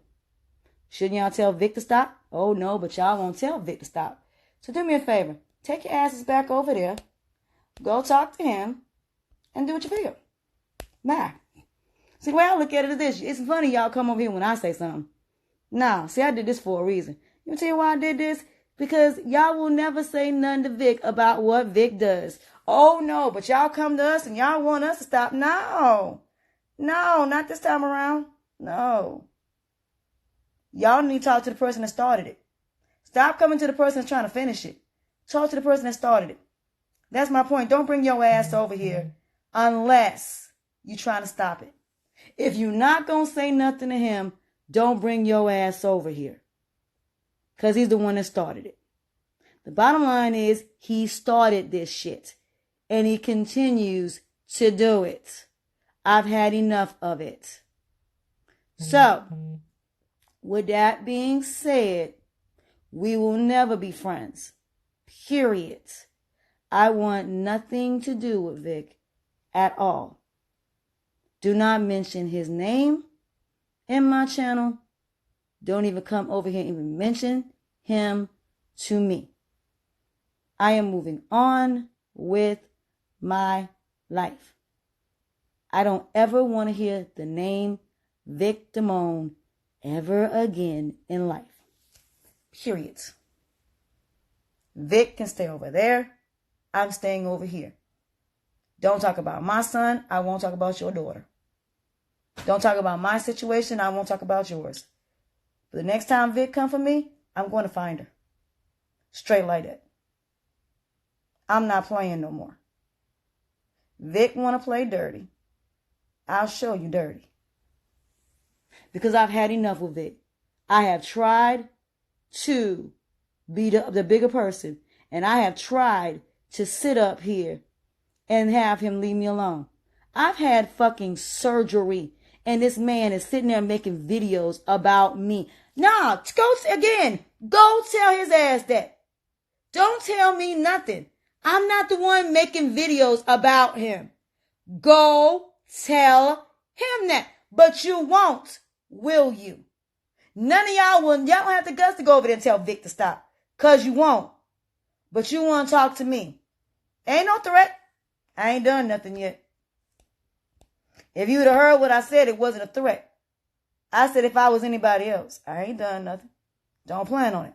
Speaker 1: Shouldn't y'all tell Vic to stop? Oh, no, but y'all won't tell Vic to stop. So do me a favor. Take your asses back over there. Go talk to him and do what you feel. Bye. See, the way I look at it is this. It's funny y'all come over here when I say something. Nah, see, I did this for a reason. You want to tell you why I did this? Because y'all will never say nothing to Vic about what Vic does. Oh, no, but y'all come to us and y'all want us to stop. No. No, not this time around. No. Y'all need to talk to the person that started it. Stop coming to the person that's trying to finish it. Talk to the person that started it. That's my point. Don't bring your ass over here unless you're trying to stop it. If you're not going to say nothing to him, don't bring your ass over here. Because he's the one that started it. The bottom line is he started this shit. And he continues to do it. I've had enough of it. So, with that being said, we will never be friends. Period. I want nothing to do with Vic at all. Do not mention his name in my channel. Don't even come over here and even mention him to me. I am moving on with my life. I don't ever want to hear the name Vic Damone ever again in life. Period. Vic can stay over there. I'm staying over here. Don't talk about my son. I won't talk about your daughter. Don't talk about my situation. I won't talk about yours. But the next time Vic come for me, I'm going to find her. Straight like that. I'm not playing no more. Vic want to play dirty. I'll show you dirty. Because I've had enough with Vic. I have tried to be the bigger person. And I have tried to sit up here and have him leave me alone. I've had fucking surgery And this man is sitting there making videos about me. Nah, go tell his ass that. Don't tell me nothing. I'm not the one making videos about him. Go tell him that. But you won't, will you? None of y'all don't have the guts to go over there and tell Vic to stop. Because you won't. But you want to talk to me. Ain't no threat. I ain't done nothing yet. If you'd have heard what I said, it wasn't a threat. I said if I was anybody else, I ain't done nothing. Don't plan on it.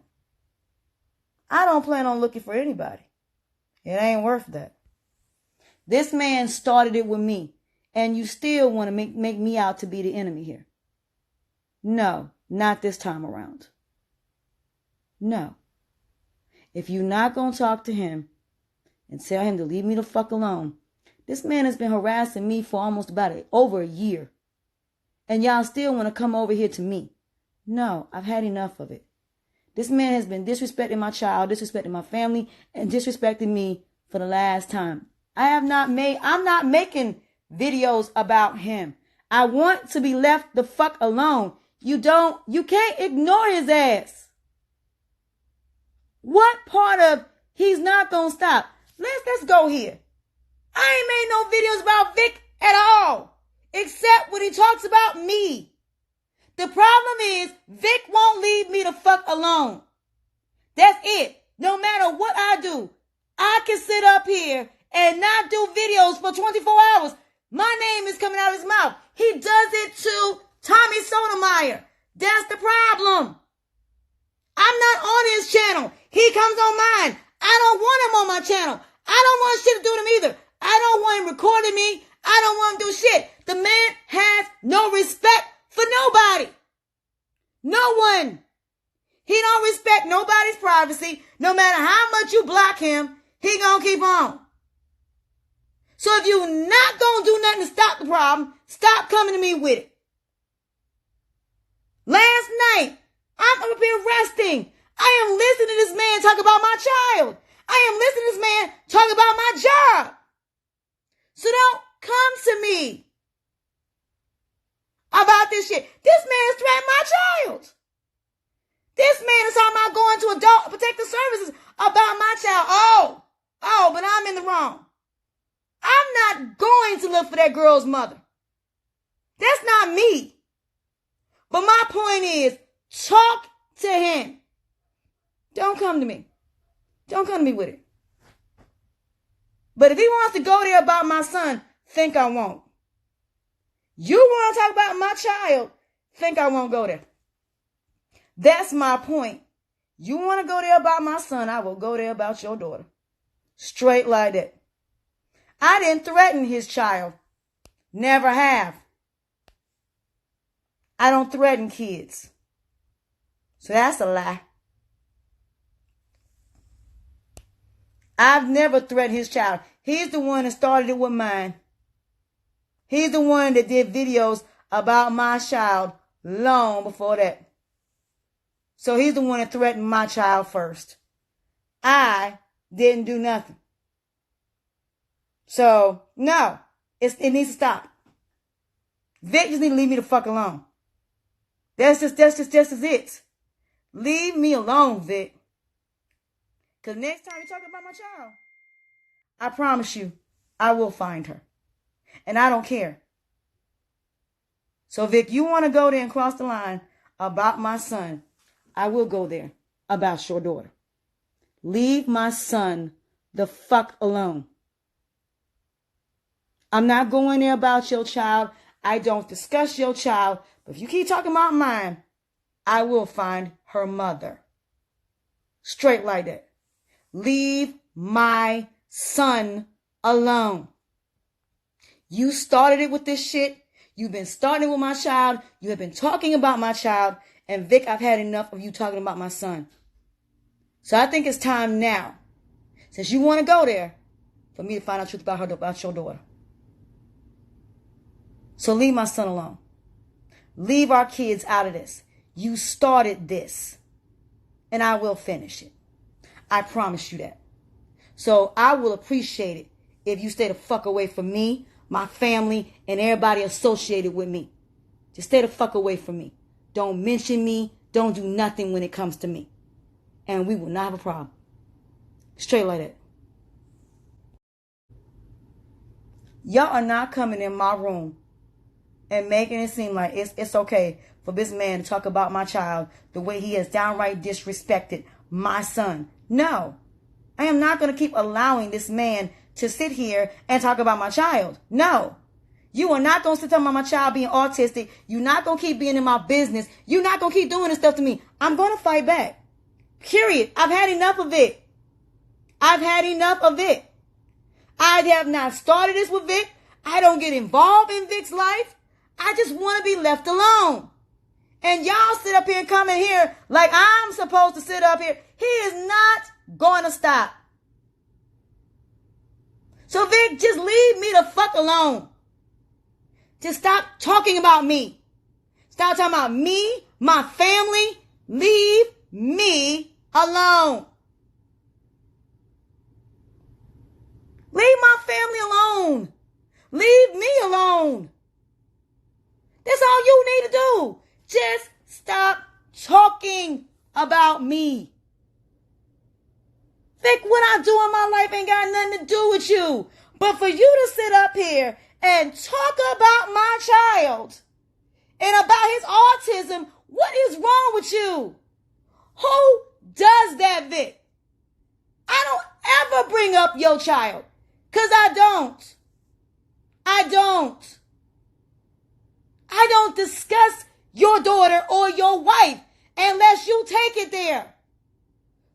Speaker 1: I don't plan on looking for anybody. It ain't worth that. This man started it with me, and you still want to make me out to be the enemy here. No, not this time around. No. If you're not going to talk to him and tell him to leave me the fuck alone, this man has been harassing me for almost over a year. And y'all still want to come over here to me. No, I've had enough of it. This man has been disrespecting my child, disrespecting my family, and disrespecting me for the last time. I'm not making videos about him. I want to be left the fuck alone. You can't ignore his ass. What part of he's not gonna stop? Let's go here. I ain't made no videos about Vic at all, except when he talks about me. The problem is Vic won't leave me the fuck alone. That's it. No matter what I do, I can sit up here and not do videos for 24 hours. My name is coming out of his mouth. He does it to Tommy Sotomayor. That's the problem. I'm not on his channel. He comes on mine. I don't want him on my channel. I don't want shit to do with him either. I don't want him recording me. I don't want him to do shit. The man has no respect for nobody. No one. He don't respect nobody's privacy. No matter how much you block him, he gonna keep on. So if you not gonna do nothing to stop the problem, stop coming to me with it. Last night, I'm up here resting. I am listening to this man talk about my child. I am listening to this man talk about my job. So don't come to me about this shit. This man is threatening my child. This man is talking about going to adult protective services about my child. Oh, but I'm in the wrong. I'm not going to look for that girl's mother. That's not me. But my point is, talk to him. Don't come to me. Don't come to me with it. But if he wants to go there about my son, think I won't. You want to talk about my child, think I won't go there. That's my point. You want to go there about my son, I will go there about your daughter. Straight like that. I didn't threaten his child. Never have. I don't threaten kids. So that's a lie. I've never threatened his child. He's the one that started it with mine. He's the one that did videos about my child long before that. So he's the one that threatened my child first. I didn't do nothing. So, no, it needs to stop. Vic just need to leave me the fuck alone. That's just it. Leave me alone, Vic. Because next time you talk about my child, I promise you, I will find her. And I don't care. So, Vic, you want to go there and cross the line about my son, I will go there about your daughter. Leave my son the fuck alone. I'm not going there about your child. I don't discuss your child. But if you keep talking about mine, I will find her mother. Straight like that. Leave my son alone. You started it with this shit. You've been starting it with my child. You have been talking about my child. And Vic, I've had enough of you talking about my son. So I think it's time now, since you want to go there, for me to find out the truth about your daughter. So leave my son alone. Leave our kids out of this. You started this. And I will finish it. I promise you that. So I will appreciate it if you stay the fuck away from me, my family, and everybody associated with me. Just stay the fuck away from me. Don't mention me. Don't do nothing when it comes to me. And we will not have a problem. Straight like that. Y'all are not coming in my room and making it seem like it's okay for this man to talk about my child the way he has downright disrespected my son. No. I am not going to keep allowing this man to sit here and talk about my child. No. You are not going to sit talking about my child being autistic. You're not going to keep being in my business. You're not going to keep doing this stuff to me. I'm going to fight back. Period. I've had enough of it. I've had enough of it. I have not started this with Vic. I don't get involved in Vic's life. I just want to be left alone. And y'all sit up here and come in here like I'm supposed to sit up here. He is not going to stop. So Vic, just leave me the fuck alone. Just stop talking about me. Stop talking about me, my family. Leave me alone. Leave my family alone. Leave me alone. That's all you need to do. Just stop talking about me. Vic, what I do in my life ain't got nothing to do with you. But for you to sit up here and talk about my child and about his autism, what is wrong with you? Who does that, Vic? I don't ever bring up your child. Because I don't. I don't discuss your daughter or your wife unless you take it there.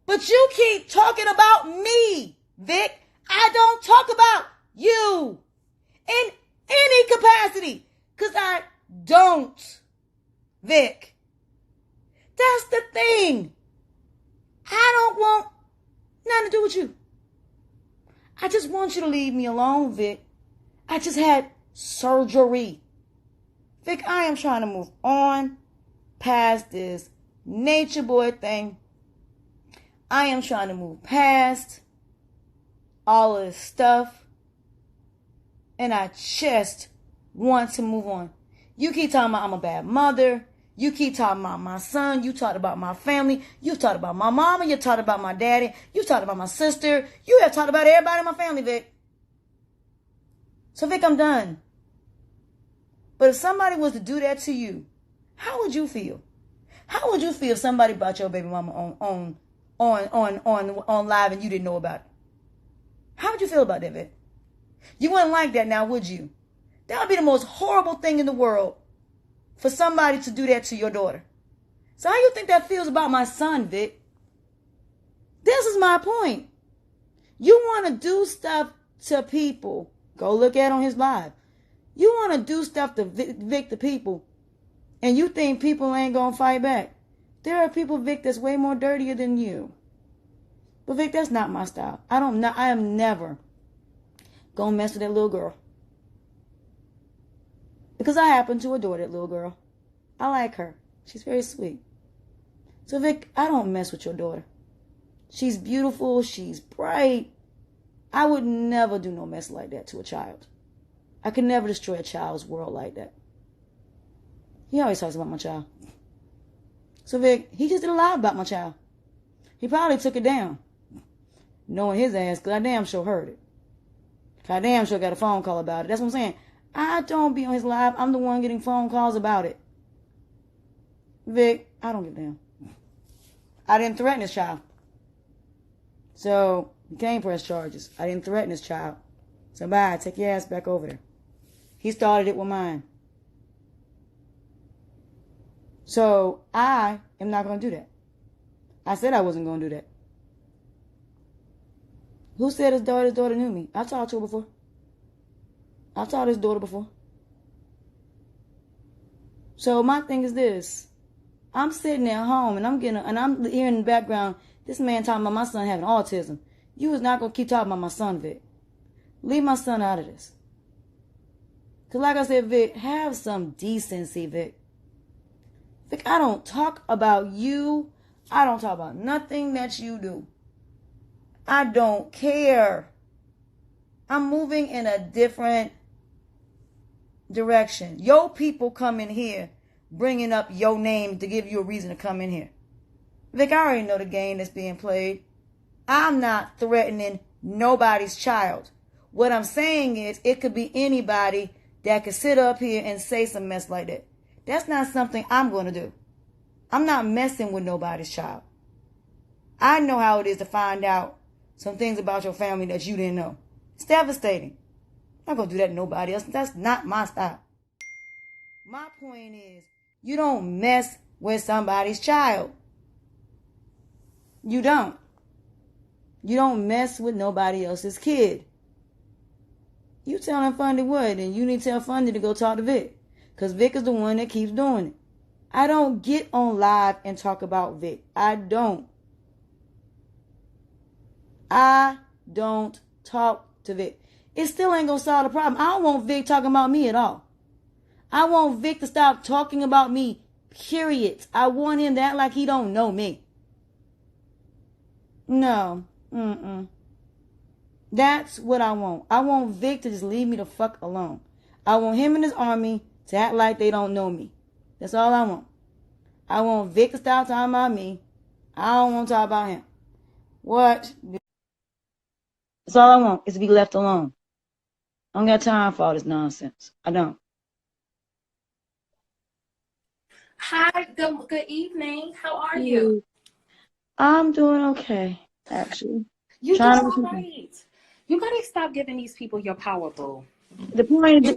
Speaker 1: But you keep talking about me, Vic. I don't talk about you in any capacity because I don't, Vic. That's the thing. I don't want nothing to do with you. I just want you to leave me alone, Vic. I just had surgery. Vic, I am trying to move on past this nature boy thing. I am trying to move past all of this stuff. And I just want to move on. You keep talking about I'm a bad mother. You keep talking about my son. You talked about my family. You talked about my mama. You talked about my daddy. You talked about my sister. You have talked about everybody in my family, Vic. So, Vic, I'm done. But if somebody was to do that to you, how would you feel? How would you feel if somebody brought your baby mama on live and you didn't know about it? How would you feel about that, Vic? You wouldn't like that now, would you? That would be the most horrible thing in the world. For somebody to do that to your daughter. So how you think that feels about my son, Vic? This is my point. You want to do stuff to people. Go look at on his live. You want to do stuff to Vic to people. And you think people ain't going to fight back. There are people, Vic, that's way more dirtier than you. But Vic, that's not my style. I am never going to mess with that little girl. Because I happen to adore that little girl. I like her. She's very sweet. So, Vic, I don't mess with your daughter. She's beautiful. She's bright. I would never do no mess like that to a child. I could never destroy a child's world like that. He always talks about my child. So, Vic, he just did a lot about my child. He probably took it down. Knowing his ass, because I damn sure heard it. I damn sure got a phone call about it. That's what I'm saying. I don't be on his live. I'm the one getting phone calls about it. Vic, I don't give a damn. I didn't threaten his child. So, he can't press charges. I didn't threaten his child. So, bye. Take your ass back over there. He started it with mine. So, I am not going to do that. I said I wasn't going to do that. Who said his daughter knew me? I talked to her before. I've taught his daughter before. So my thing is this. I'm sitting at home and I'm hearing in the background this man talking about my son having autism. You was not going to keep talking about my son, Vic. Leave my son out of this. Because like I said, Vic, have some decency, Vic. Vic, I don't talk about you. I don't talk about nothing that you do. I don't care. I'm moving in a different direction. Your people come in here bringing up your name to give you a reason to come in here. Vic, I already know the game that's being played. I'm not threatening nobody's child. What I'm saying is it could be anybody that could sit up here and say some mess like that. That's not something I'm going to do. I'm not messing with nobody's child. I know how it is to find out some things about your family that you didn't know. It's devastating. I'm not going to do that to nobody else. That's not my style. My point is, you don't mess with somebody's child. You don't. You don't mess with nobody else's kid. You telling Fundy what? And you need to tell Fundy to go talk to Vic. Because Vic is the one that keeps doing it. I don't get on live and talk about Vic. I don't. I don't talk to Vic. It still ain't going to solve the problem. I don't want Vic talking about me at all. I want Vic to stop talking about me, period. I want him to act like he don't know me. No. That's what I want. I want Vic to just leave me the fuck alone. I want him and his army to act like they don't know me. That's all I want. I want Vic to stop talking about me. I don't want to talk about him. What? That's all I want is to be left alone. I don't got time for all this nonsense. I don't.
Speaker 2: Hi, good evening. How are you?
Speaker 1: I'm doing okay, actually.
Speaker 2: You're doing all right. You gotta stop giving these people your power, boo.
Speaker 1: The point is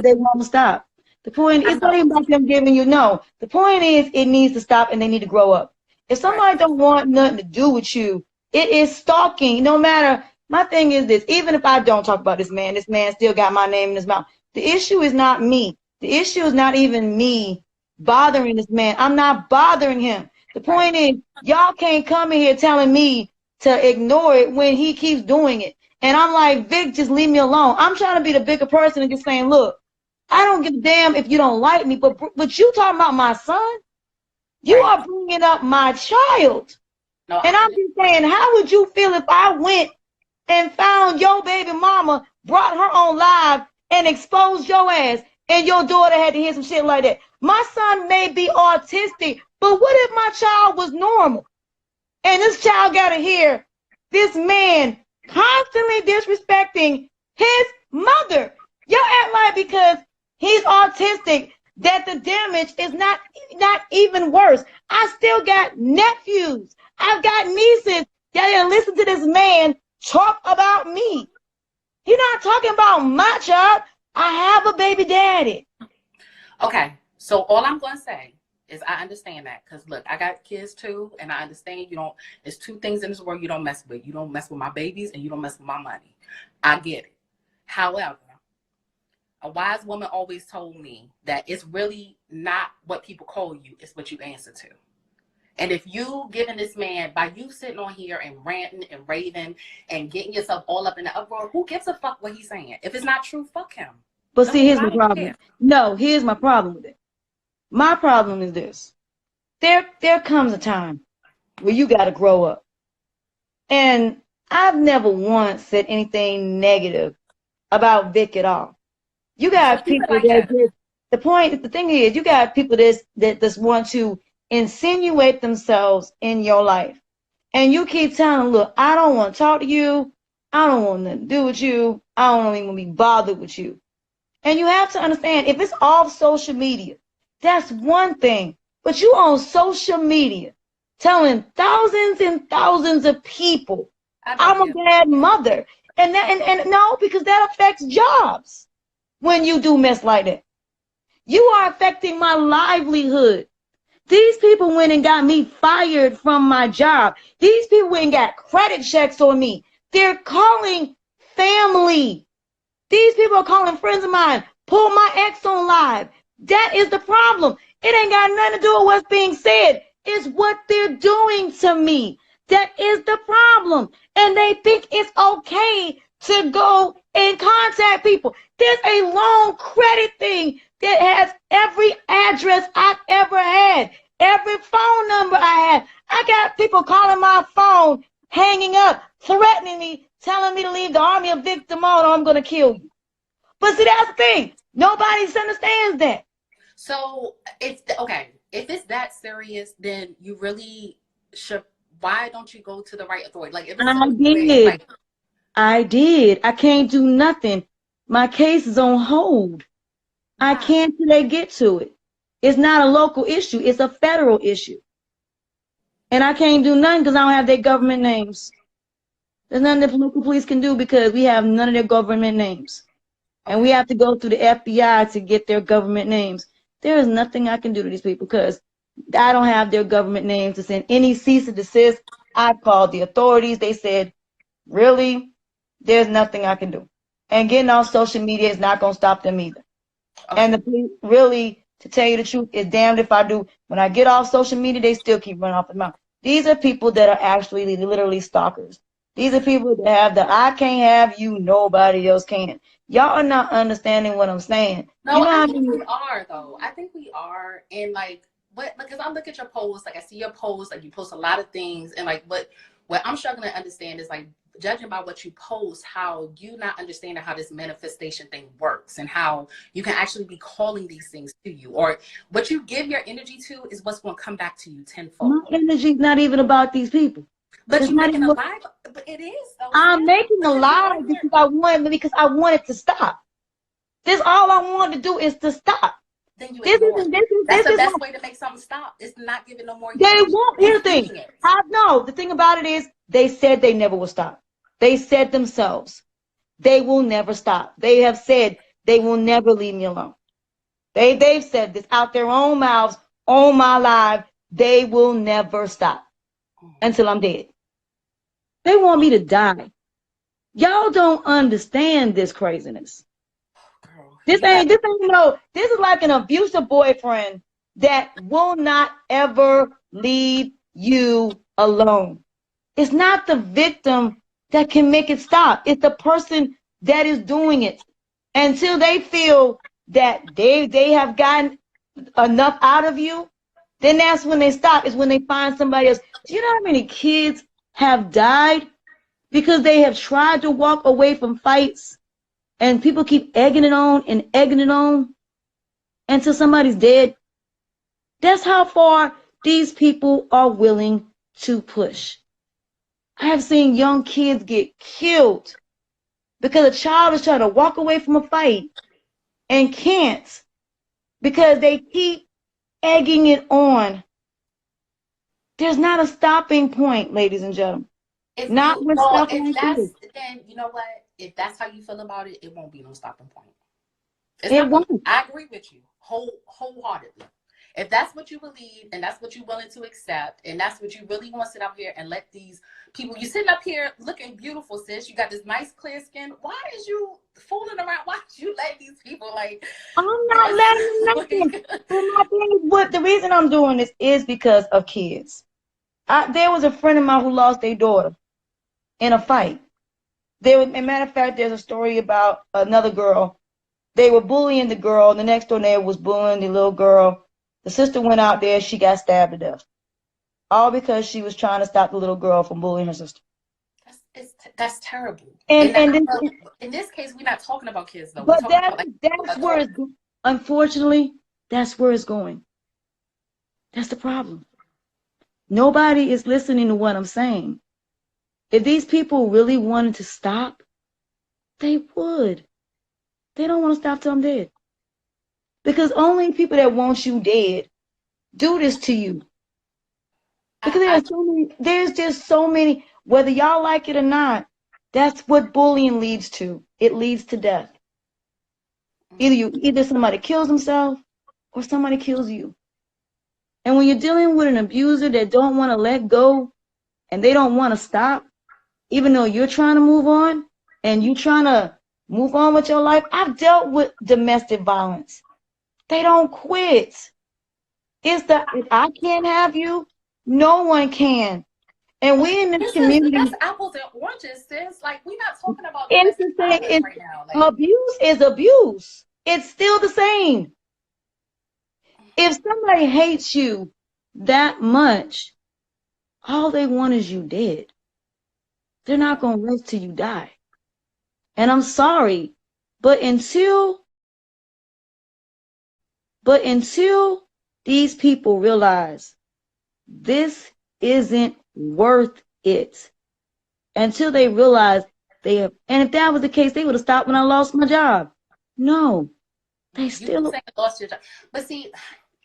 Speaker 1: they won't stop. The point is not even about them giving you no. The point is it needs to stop and they need to grow up. If somebody don't want nothing to do with you, it is stalking. No matter. My thing is this: even if I don't talk about this man still got my name in his mouth. The issue is not me. The issue is not even me bothering this man. I'm not bothering him. The point is, y'all can't come in here telling me to ignore it when he keeps doing it. And I'm like, Vic, just leave me alone. I'm trying to be the bigger person and just saying, look, I don't give a damn if you don't like me, but you talking about my son? You are bringing up my child. No, and I'm just saying, how would you feel if I went and found your baby mama, brought her on live, and exposed your ass, and your daughter had to hear some shit like that? My son may be autistic, but what if my child was normal? And this child got to hear this man constantly disrespecting his mother. Y'all act like because he's autistic that the damage is not even worse. I still got nephews. I've got nieces that listen to this man talk about me. You're not talking about my child. I have a baby daddy.
Speaker 2: Okay, so all I'm going to say is I understand that, because look, I got kids too, and I understand there's two things in this world you don't mess with. You don't mess with my babies and you don't mess with my money. I get it. However, a wise woman always told me that it's really not what people call you, it's what you answer to. And if you giving this man, by you sitting on here and ranting and raving and getting yourself all up in the uproar, who gives a fuck what he's saying? If it's not true, fuck him.
Speaker 1: But see, here's my problem. No, here's my problem with it. My problem is this. There comes a time where you got to grow up. And I've never once said anything negative about Vic at all. You got people the thing is, you got people that just want to insinuate themselves in your life. And you keep telling them, look, I don't want to talk to you. I don't want nothing to do with you. I don't even want to be bothered with you. And you have to understand, if it's off social media, that's one thing. But you on social media telling thousands and thousands of people, I'm a bad mother. And no, because that affects jobs when you do mess like that. You are affecting my livelihood. These people went and got me fired from my job. These people went and got credit checks on me. They're calling family. These people are calling friends of mine. Pull my ex on live. That is the problem. It ain't got nothing to do with what's being said. It's what they're doing to me. That is the problem. And they think it's okay to go and contact people. There's a long credit thing that has every address I've ever had, every phone number I had. I got people calling my phone, hanging up, threatening me, telling me to leave the army of Vic Damone or I'm going to kill you. But see, that's the thing. Nobody understands that.
Speaker 2: So if it's that serious, then you really should. Why don't you go to the right authority? Like if it's to
Speaker 1: I
Speaker 2: the point where it's
Speaker 1: did.
Speaker 2: like,
Speaker 1: I did. I can't do nothing. My case is on hold. I
Speaker 2: why?
Speaker 1: can't till they get to it. It's not a local issue. It's a federal issue. And I can't do nothing because I don't have their government names. There's nothing the local police can do because we have none of their government names. And we
Speaker 2: Okay.
Speaker 1: have to go through the FBI to get their government names. There is nothing I can do to these people because I don't have their government names to send any cease and desist. I called the authorities. They said, really, there's nothing I can do. And getting on social media is not going to stop them either. And
Speaker 2: Okay.
Speaker 1: the police, really, to tell you the truth, is damned if I do. When I get off social media, they still keep running off the mouth. These are people that are actually literally stalkers. These are people that have the I can't have you, nobody else can. Y'all are not understanding what I'm saying. You
Speaker 2: No,
Speaker 1: know
Speaker 2: I
Speaker 1: how
Speaker 2: think
Speaker 1: many
Speaker 2: we are though. I think we are, and like, what? Because I look at your posts, like I see your posts, like you post a lot of things, and like, what I'm struggling to understand is like, judging by what you post, how you not understanding how this manifestation thing works, and how you can actually be calling these things to you, or what you give your energy to is what's going to come back to you
Speaker 1: my
Speaker 2: tenfold.
Speaker 1: energy's not even about these people.
Speaker 2: But
Speaker 1: It's
Speaker 2: you're
Speaker 1: not
Speaker 2: making
Speaker 1: even.
Speaker 2: a live, but it is though,
Speaker 1: I'm
Speaker 2: sis,
Speaker 1: making a
Speaker 2: because you
Speaker 1: lie
Speaker 2: on here.
Speaker 1: because I wanted to stop. This all I wanted to do is to stop.
Speaker 2: Then you
Speaker 1: This
Speaker 2: ignore
Speaker 1: isn't.
Speaker 2: it. That's
Speaker 1: This
Speaker 2: the
Speaker 1: is
Speaker 2: best way to make something stop. Is to not give it no more
Speaker 1: They
Speaker 2: attention.
Speaker 1: won't.
Speaker 2: You
Speaker 1: Here's the thing.
Speaker 2: feeding it.
Speaker 1: I know. The thing about it is, they said they never will stop. They said themselves, they will never stop. They have said they will never leave me alone. They've said this out their own mouths, all my life. They will never stop until I'm dead. They want me to die. Y'all don't understand this craziness.
Speaker 2: Girl,
Speaker 1: This
Speaker 2: you got
Speaker 1: ain't this ain't no. This is like an abusive boyfriend that will not ever leave you alone. It's not the victim that can make it stop. It's the person that is doing it. Until they feel that they have gotten enough out of you, then that's when they stop. Is when they find somebody else. Do you know how many kids have died because they have tried to walk away from fights and people keep egging it on and egging it on until somebody's dead? That's how far these people are willing to push. I have seen young kids get killed because a child is trying to walk away from a fight and can't because they keep egging it on. There's not a stopping point, ladies and gentlemen.
Speaker 2: if
Speaker 1: Not
Speaker 2: you
Speaker 1: with
Speaker 2: well,
Speaker 1: stuff
Speaker 2: if
Speaker 1: like this.
Speaker 2: that's then you know what? If that's how you feel about it, it won't be no stopping point. It's
Speaker 1: It
Speaker 2: not gonna.
Speaker 1: won't.
Speaker 2: I agree with you wholeheartedly. If that's what you believe and that's what you're willing to accept and that's what you really want to sit up here and let these people, you sitting up here looking beautiful, sis. You got this nice clear skin. Why is you fooling around? Why did you let these people like
Speaker 1: I'm not letting nothing.
Speaker 2: like
Speaker 1: What the reason I'm doing this is because of kids. There was a friend of mine who lost their daughter in a fight. As a matter of fact, there's a story about another girl. They were bullying the girl. The next door neighbor was bullying the little girl. The sister went out there. She got stabbed to death. All because she was trying to stop the little girl from bullying her sister.
Speaker 2: that's terrible.
Speaker 1: And
Speaker 2: And
Speaker 1: and
Speaker 2: in this case, we're not talking about kids though. We're
Speaker 1: but
Speaker 2: talking about like
Speaker 1: that's where
Speaker 2: adults.
Speaker 1: it's unfortunately that's where it's going. That's the problem. Nobody is listening to what I'm saying. If these people really wanted to stop, they would. They don't want to stop till I'm dead. Because only people that want you dead do this to you.
Speaker 2: I,
Speaker 1: Because
Speaker 2: I
Speaker 1: there's just so many, whether y'all like it or not, that's what bullying leads to. It leads to death. Either somebody kills himself or somebody kills you. And when you're dealing with an abuser that don't want to let go and they don't want to stop, even though you're trying to move on and you're trying to move on with your life, I've dealt with domestic violence. They don't quit. It's the if I can't have you, no one can. And we in this
Speaker 2: that's
Speaker 1: community,
Speaker 2: apples and oranges, sis. Like we're not talking about
Speaker 1: it's
Speaker 2: domestic
Speaker 1: the same.
Speaker 2: violence
Speaker 1: It's
Speaker 2: right now. Like
Speaker 1: abuse is abuse. It's still the same. If somebody hates you that much, all they want is you dead. They're not
Speaker 2: yeah.
Speaker 1: gonna rest till you die. And I'm sorry, but until But until these people realize this isn't worth it, until they realize they have, and if that was the case, they would have stopped when I lost my job. No, they
Speaker 2: You keep
Speaker 1: still.
Speaker 2: saying lost your job, but see,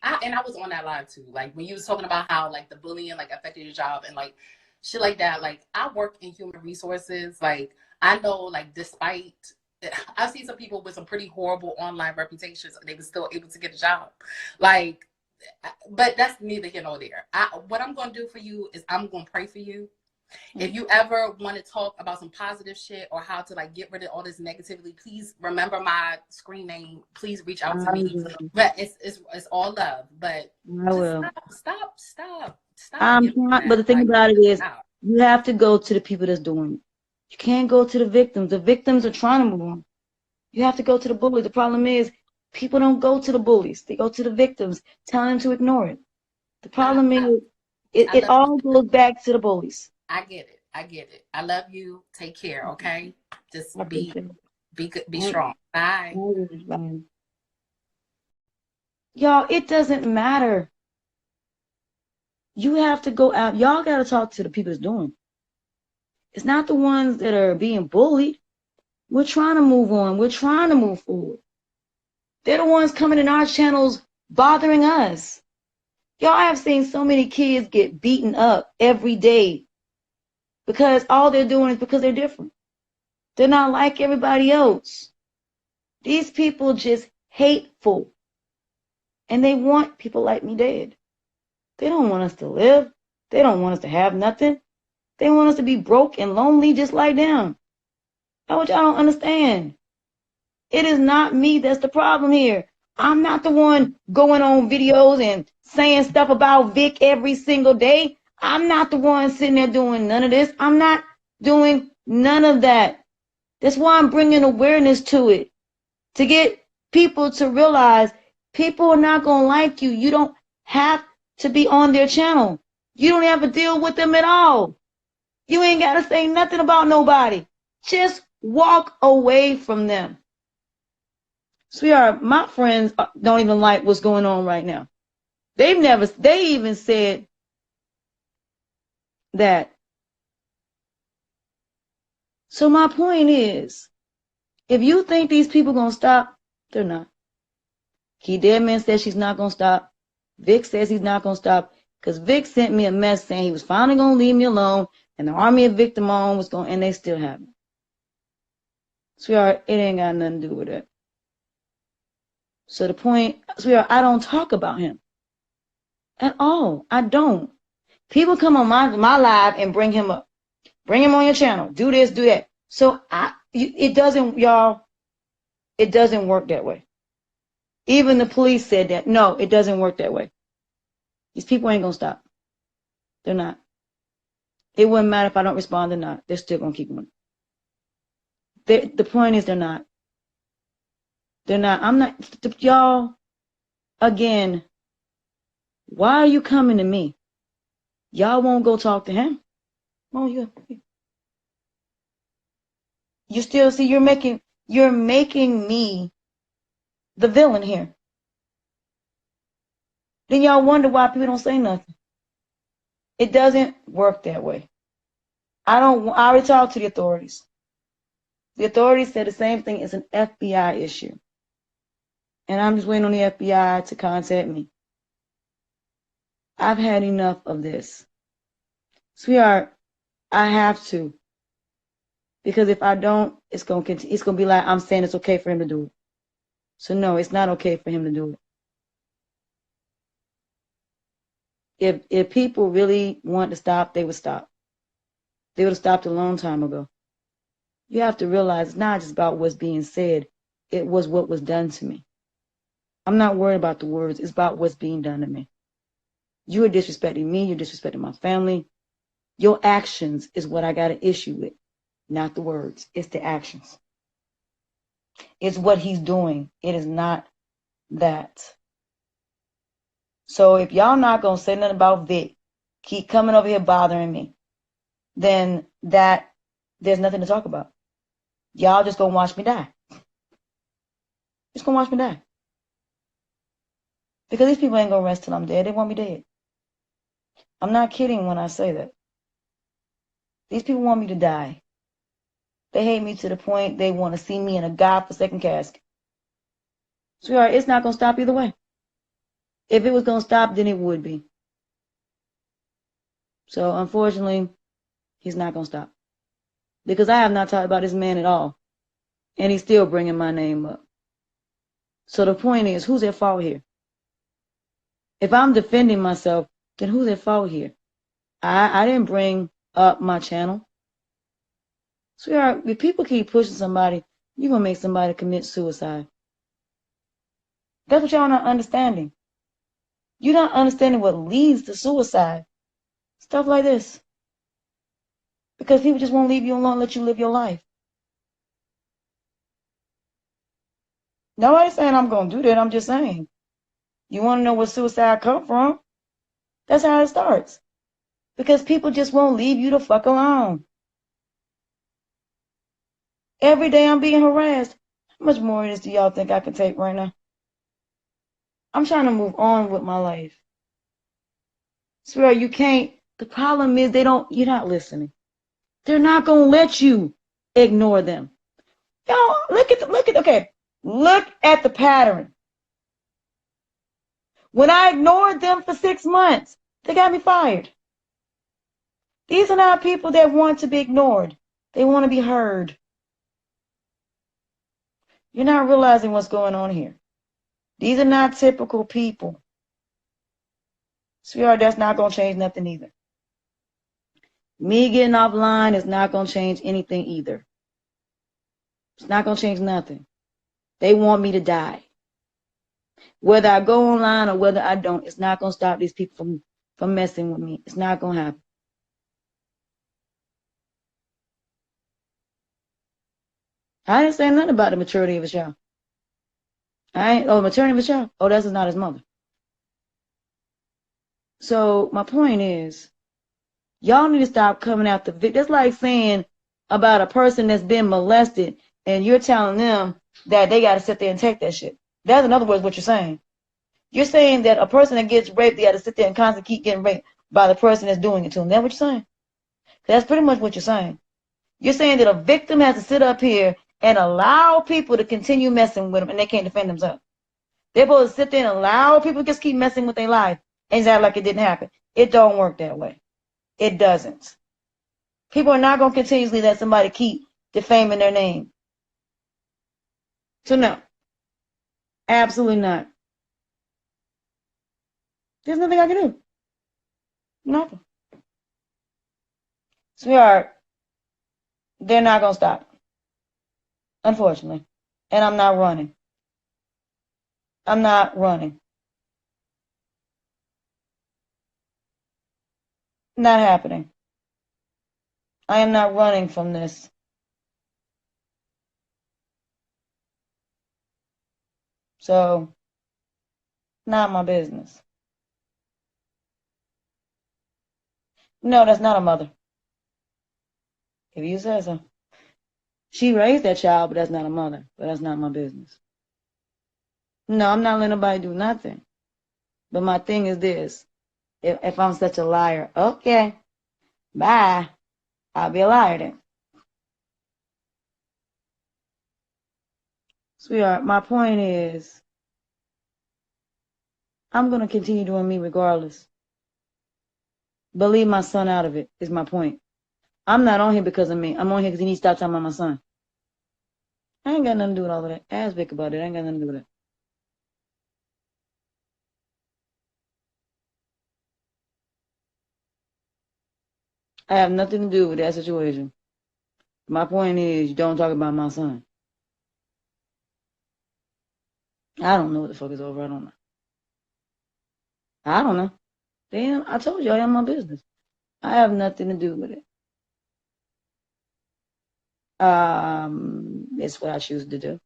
Speaker 2: I was on that live too. Like when you was talking about how like the bullying like affected your job and like shit like that. Like I work in human resources. Like I know like despite I've seen some people with some pretty horrible online reputations, they were still able to get a job. Like, but that's neither here nor there. What I'm going to do for you is I'm going to pray for you. If you ever want to talk about some positive shit or how to like get rid of all this negativity, please remember my screen name. Please reach out to
Speaker 1: I
Speaker 2: me.
Speaker 1: will.
Speaker 2: But it's all love. But
Speaker 1: I
Speaker 2: just
Speaker 1: will.
Speaker 2: stop
Speaker 1: I'm
Speaker 2: giving
Speaker 1: trying, but
Speaker 2: that.
Speaker 1: the thing
Speaker 2: Like
Speaker 1: about it is,
Speaker 2: stop.
Speaker 1: you have to go to the people that's doing it. You can't go to the victims. The victims are trying to move on. You have to go to the bullies. The problem is, people don't go to the bullies. They go to the victims, telling them to ignore it. The
Speaker 2: I,
Speaker 1: problem
Speaker 2: I
Speaker 1: is,
Speaker 2: I
Speaker 1: it
Speaker 2: love you.
Speaker 1: all goes back to the bullies.
Speaker 2: I get it. I get it. I love you. Take care. Okay.
Speaker 1: I
Speaker 2: Just
Speaker 1: appreciate it.
Speaker 2: be good. Be
Speaker 1: I
Speaker 2: strong. Bye.
Speaker 1: really, man. Y'all, it doesn't matter. You have to go out. Y'all got to talk to the people that's doing it. It's not the ones that are being bullied. We're trying to move on. We're trying to move forward. They're the ones coming in our channels bothering us. Y'all, I have seen so many kids get beaten up every day because all they're doing is because they're different. They're not like everybody else. These people just hateful. And they want people like me dead. They don't want us to live. They don't want us to have nothing. They want us to be broke and lonely just like them. That's what y'all don't understand. It is not me that's the problem here. I'm not the one going on videos and saying stuff about Vic every single day. I'm not the one sitting there doing none of this. I'm not doing none of that. That's why I'm bringing awareness to it, to get people to realize people are not going to like you. You don't have to be on their channel. You don't have to deal with them at all. You ain't got to say nothing about nobody. Just walk away from them. Sweetheart, my friends don't even like what's going on right now. They even said that. So my point is, if you think these people going to stop, they're not. Key Deadman says she's not going to stop. Vic says he's not going to stop because Vic sent me a message saying he was finally going to leave me alone and the army of victim on was going, and they still haven't. Sweetheart, it ain't got nothing to do with it. So the point, sweetheart, I don't talk about him at all. I don't. People come on my live and bring him up. Bring him on your channel. Do this, do that. So it doesn't, y'all, it doesn't work that way. Even the police said that. No, it doesn't work that way. These people ain't going to stop. They're not. It wouldn't matter if I don't respond or not. They're still going to keep going. The point is they're not. They're not. I'm not. Y'all, again, why are you coming to me? Y'all won't go talk to him. Oh, you still see you're making me the villain here. Then y'all wonder why people don't say nothing. It doesn't work that way. I already talked to the authorities. The authorities said the same thing. It's an FBI issue. And I'm just waiting on the FBI to contact me. I've had enough of this. Sweetheart, I have to. Because if I don't, it's going to be like I'm saying it's okay for him to do it. So no, it's not okay for him to do it. If people really want to stop, they would stop. They would have stopped a long time ago. You have to realize it's not just about what's being said. It was what was done to me. I'm not worried about the words. It's about what's being done to me. You are disrespecting me. You're disrespecting my family. Your actions is what I got an issue with, not the words. It's the actions. It's what he's doing. It is not that. So if y'all not going to say nothing about Vic, keep coming over here bothering me, then there's nothing to talk about. Y'all just going to watch me die. Just going to watch me die. Because these people ain't gonna rest till I'm dead. They want me dead. I'm not kidding when I say that. These people want me to die. They hate me to the point they want to see me in a godforsaken casket. Sweetheart, it's not gonna stop either way. If it was gonna stop, then it would be. So unfortunately, he's not gonna stop. Because I have not talked about this man at all. And he's still bringing my name up. So the point is, who's at fault here? If I'm defending myself, then who's at fault here? I didn't bring up my channel. Sweetheart, if people keep pushing somebody, you're going to make somebody commit suicide. That's what y'all not understanding. You're not understanding what leads to suicide. Stuff like this. Because people just won't leave you alone and let you live your life. Nobody's saying I'm going to do that. I'm just saying. You want to know where suicide come from? That's how it starts. Because people just won't leave you the fuck alone. Every day I'm being harassed. How much more of this do y'all think I can take right now? I'm trying to move on with my life. Swear you can't. The problem is you're not listening. They're not going to let you ignore them. Y'all, look at the pattern. When I ignored them for 6 months, they got me fired. These are not people that want to be ignored. They want to be heard. You're not realizing what's going on here. These are not typical people. Sweetheart, that's not going to change nothing either. Me getting offline is not going to change anything either. It's not going to change nothing. They want me to die. Whether I go online or whether I don't, it's not going to stop these people from messing with me. It's not going to happen. I didn't say nothing about the maturity of his child. Maturity of his child? Oh, that's not his mother. So my point is, y'all need to stop coming out the victim. That's like saying about a person that's been molested and you're telling them that they got to sit there and take that shit. That's in other words what you're saying. You're saying that a person that gets raped, they got to sit there and constantly keep getting raped by the person that's doing it to them. That's what you're saying. That's pretty much what you're saying. You're saying that a victim has to sit up here and allow people to continue messing with them and they can't defend themselves. They're supposed to sit there and allow people to just keep messing with their life and act like it didn't happen. It don't work that way. It doesn't. People are not going to continuously let somebody keep defaming their name. So no, absolutely not. There's nothing I can do. Nothing. Sweetheart, they're not going to stop. Unfortunately. And I'm not running. I'm not running. Not happening. I am not running from this. So, not my business. No, that's not a mother. If you say so. She raised that child, but that's not a mother. But that's not my business. No, I'm not letting nobody do nothing. But my thing is this. If I'm such a liar, okay, bye. I'll be a liar then. Sweetheart, my point is, I'm going to continue doing me regardless. But leave my son out of it, is my point. I'm not on here because of me. I'm on here because he needs to stop talking about my son. I ain't got nothing to do with all of that. Ask Vic about it. I ain't got nothing to do with it. I have nothing to do with that situation. My point is, you don't talk about my son. I don't know what the fuck is over. I don't know. I don't know. Damn, I told you I am my business. I have nothing to do with it. It's what I choose to do.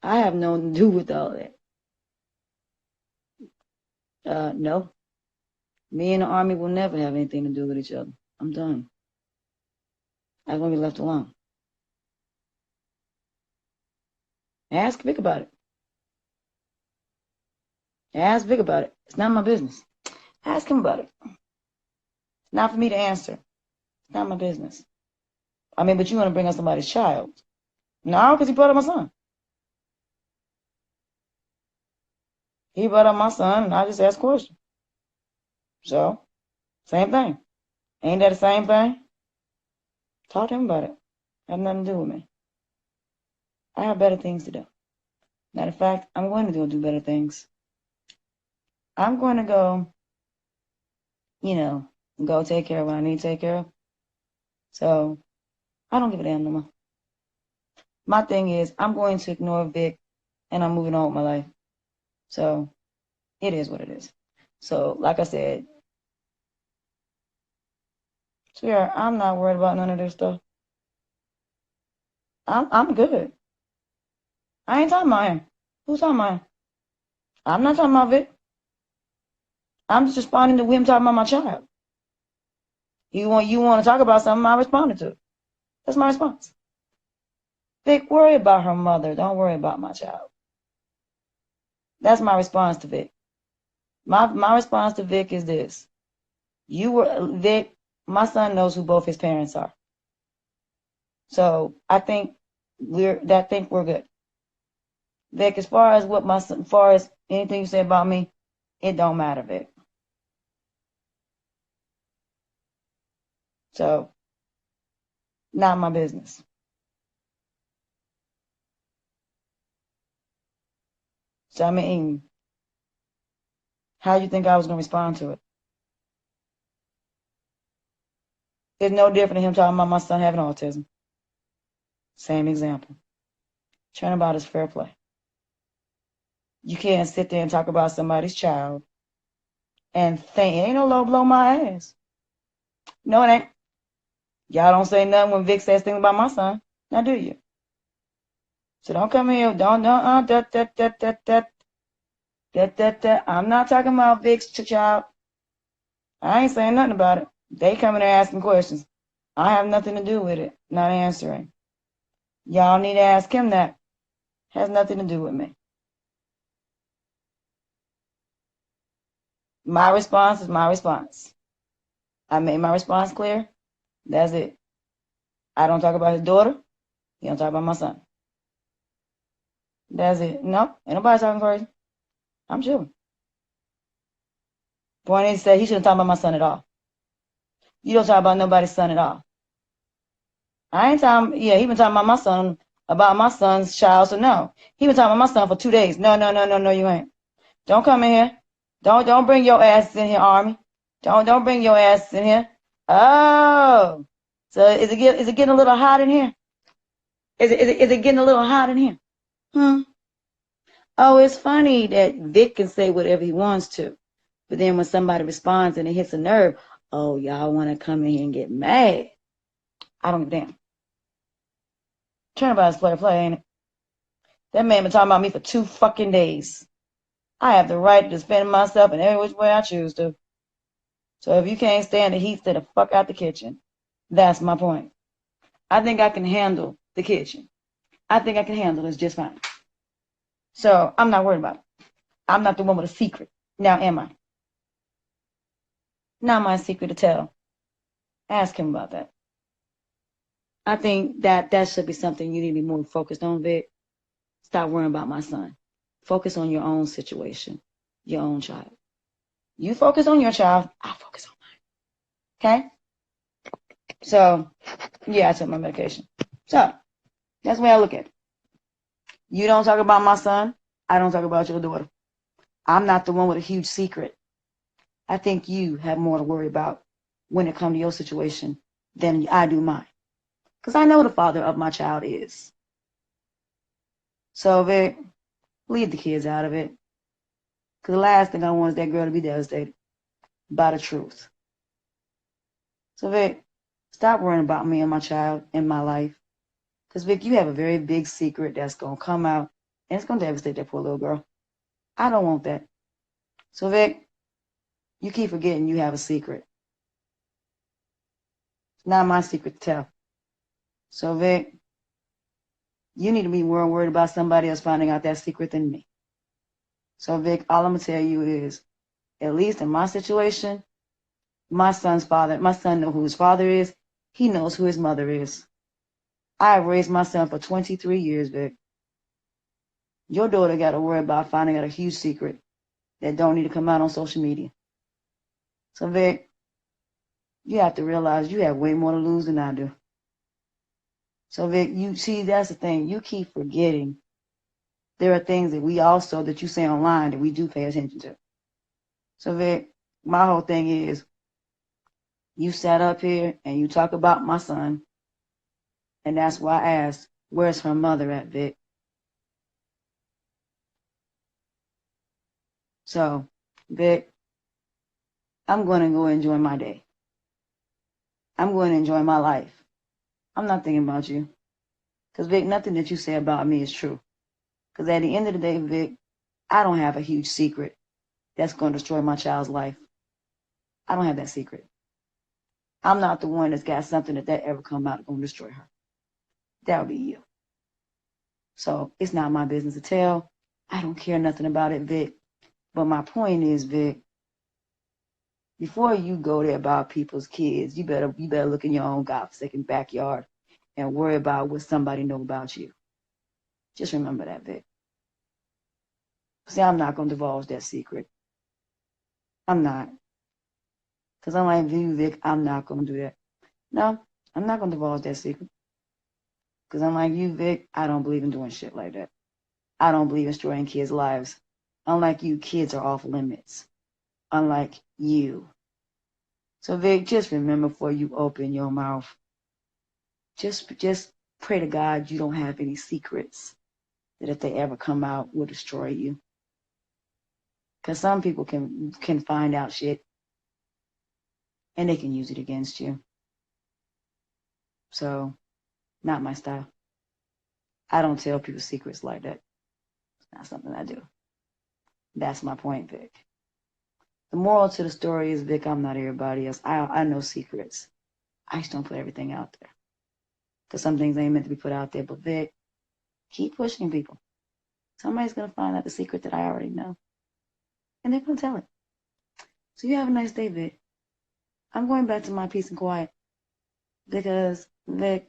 Speaker 1: I have nothing to do with all that. No. Me and the Army will never have anything to do with each other. I'm done. I want to be left alone. Ask Vic about it. Ask Vic about it. It's not my business. Ask him about it. It's not for me to answer. It's not my business. I mean, but you want to bring up somebody's child. No, because he brought up my son. He brought up my son, and I just asked questions. So, same thing. Ain't that the same thing? Talk to him about it. Have nothing to do with me. I have better things to do. Matter of fact, I'm going to go do better things. I'm going to go, go take care of what I need to take care of. So, I don't give a damn no more. My thing is, I'm going to ignore Vic, and I'm moving on with my life. So, it is what it is. So, like I said, swear, I'm not worried about none of this stuff. I'm good. I ain't talking about him. Who's talking about him? I'm not talking about Vic. I'm just responding to him talking about my child. You want to talk about something, I responded to it. That's my response. Vic, worry about her mother. Don't worry about my child. That's my response to Vic. My response to Vic is this. Vic, my son knows who both his parents are. So I think we're good. Vic, as far as anything you say about me, it don't matter, Vic. So, not my business. So I mean, how do you think I was gonna respond to it? It's no different than him talking about my son having autism. Same example. Turnabout is fair play. You can't sit there and talk about somebody's child and think, ain't no low blow my ass. No, it ain't. Y'all don't say nothing when Vic says things about my son. Now do you? So don't come here. Don't I'm not talking about Vic's child. I ain't saying nothing about it. They coming there asking questions. I have nothing to do with it. Not answering. Y'all need to ask him that. Has nothing to do with me. My response is my response. I made my response clear. That's it. I don't talk about his daughter. He don't talk about my son. That's it. No, ain't nobody talking crazy. I'm chilling. Point is, he shouldn't talk about my son at all. You don't talk about nobody's son at all. I ain't talking. Yeah, he been talking about my son's child. So no, he been talking about my son for 2 days. No, you ain't. Don't come in here. Don't bring your ass in here, Army. Don't bring your ass in here. Oh, so is it getting a little hot in here? Is it getting a little hot in here? Oh, it's funny that Vic can say whatever he wants to, but then when somebody responds and it hits a nerve, oh, y'all want to come in here and get mad. I don't give a damn. Turnabout is play, ain't it? That man been talking about me for 2 fucking days. I have the right to defend myself in every which way I choose to. So if you can't stand the heat, stay the fuck out the kitchen. That's my point. I think I can handle the kitchen. I think I can handle this just fine. So I'm not worried about it. I'm not the one with a secret. Now am I? Not my secret to tell. Ask him about that. I think that should be something you need to be more focused on, Vic. Stop worrying about my son. Focus on your own situation, your own child. You focus on your child, I focus on mine. Okay? So, yeah, I took my medication. So, that's the way I look at it. You don't talk about my son, I don't talk about your daughter. I'm not the one with a huge secret. I think you have more to worry about when it comes to your situation than I do mine. Because I know the father of my child is. So, Vic, leave the kids out of it. Because the last thing I want is that girl to be devastated by the truth. So, Vic, stop worrying about me and my child and my life. Because, Vic, you have a very big secret that's going to come out and it's going to devastate that poor little girl. I don't want that. So, Vic, you keep forgetting you have a secret. It's not my secret to tell. So, Vic, you need to be more worried about somebody else finding out that secret than me. So, Vic, all I'm going to tell you is, at least in my situation, my son knows who his father is. He knows who his mother is. I have raised my son for 23 years, Vic. Your daughter got to worry about finding out a huge secret that don't need to come out on social media. So, Vic, you have to realize you have way more to lose than I do. So, Vic, you see, that's the thing. You keep forgetting there are things that that you say online that we do pay attention to. So, Vic, my whole thing is, you sat up here and you talk about my son, and that's why I asked, where's her mother at, Vic? So, Vic, I'm going to go enjoy my day. I'm going to enjoy my life. I'm not thinking about you. Because, Vic, nothing that you say about me is true. Because at the end of the day, Vic, I don't have a huge secret that's going to destroy my child's life. I don't have that secret. I'm not the one that's got something that ever come out going to destroy her. That would be you. So it's not my business to tell. I don't care nothing about it, Vic. But my point is, Vic, before you go there about people's kids, you better look in your own godforsaken backyard and worry about what somebody know about you. Just remember that, Vic. See, I'm not going to divulge that secret. I'm not. Because unlike you, Vic, I'm not going to do that. No, I'm not going to divulge that secret. Because unlike you, Vic, I don't believe in doing shit like that. I don't believe in destroying kids' lives. Unlike you, kids are off limits. Unlike you. So, Vic, just remember before you open your mouth, just pray to God you don't have any secrets that if they ever come out will destroy you. Because some people can find out shit and they can use it against you. So, not my style. I don't tell people secrets like that. It's not something I do. That's my point, Vic. The moral to the story is, Vic, I'm not everybody else. I know secrets. I just don't put everything out there. Because some things ain't meant to be put out there. But, Vic, keep pushing people. Somebody's going to find out the secret that I already know. And they're going to tell it. So you have a nice day, Vic. I'm going back to my peace and quiet. Because, Vic,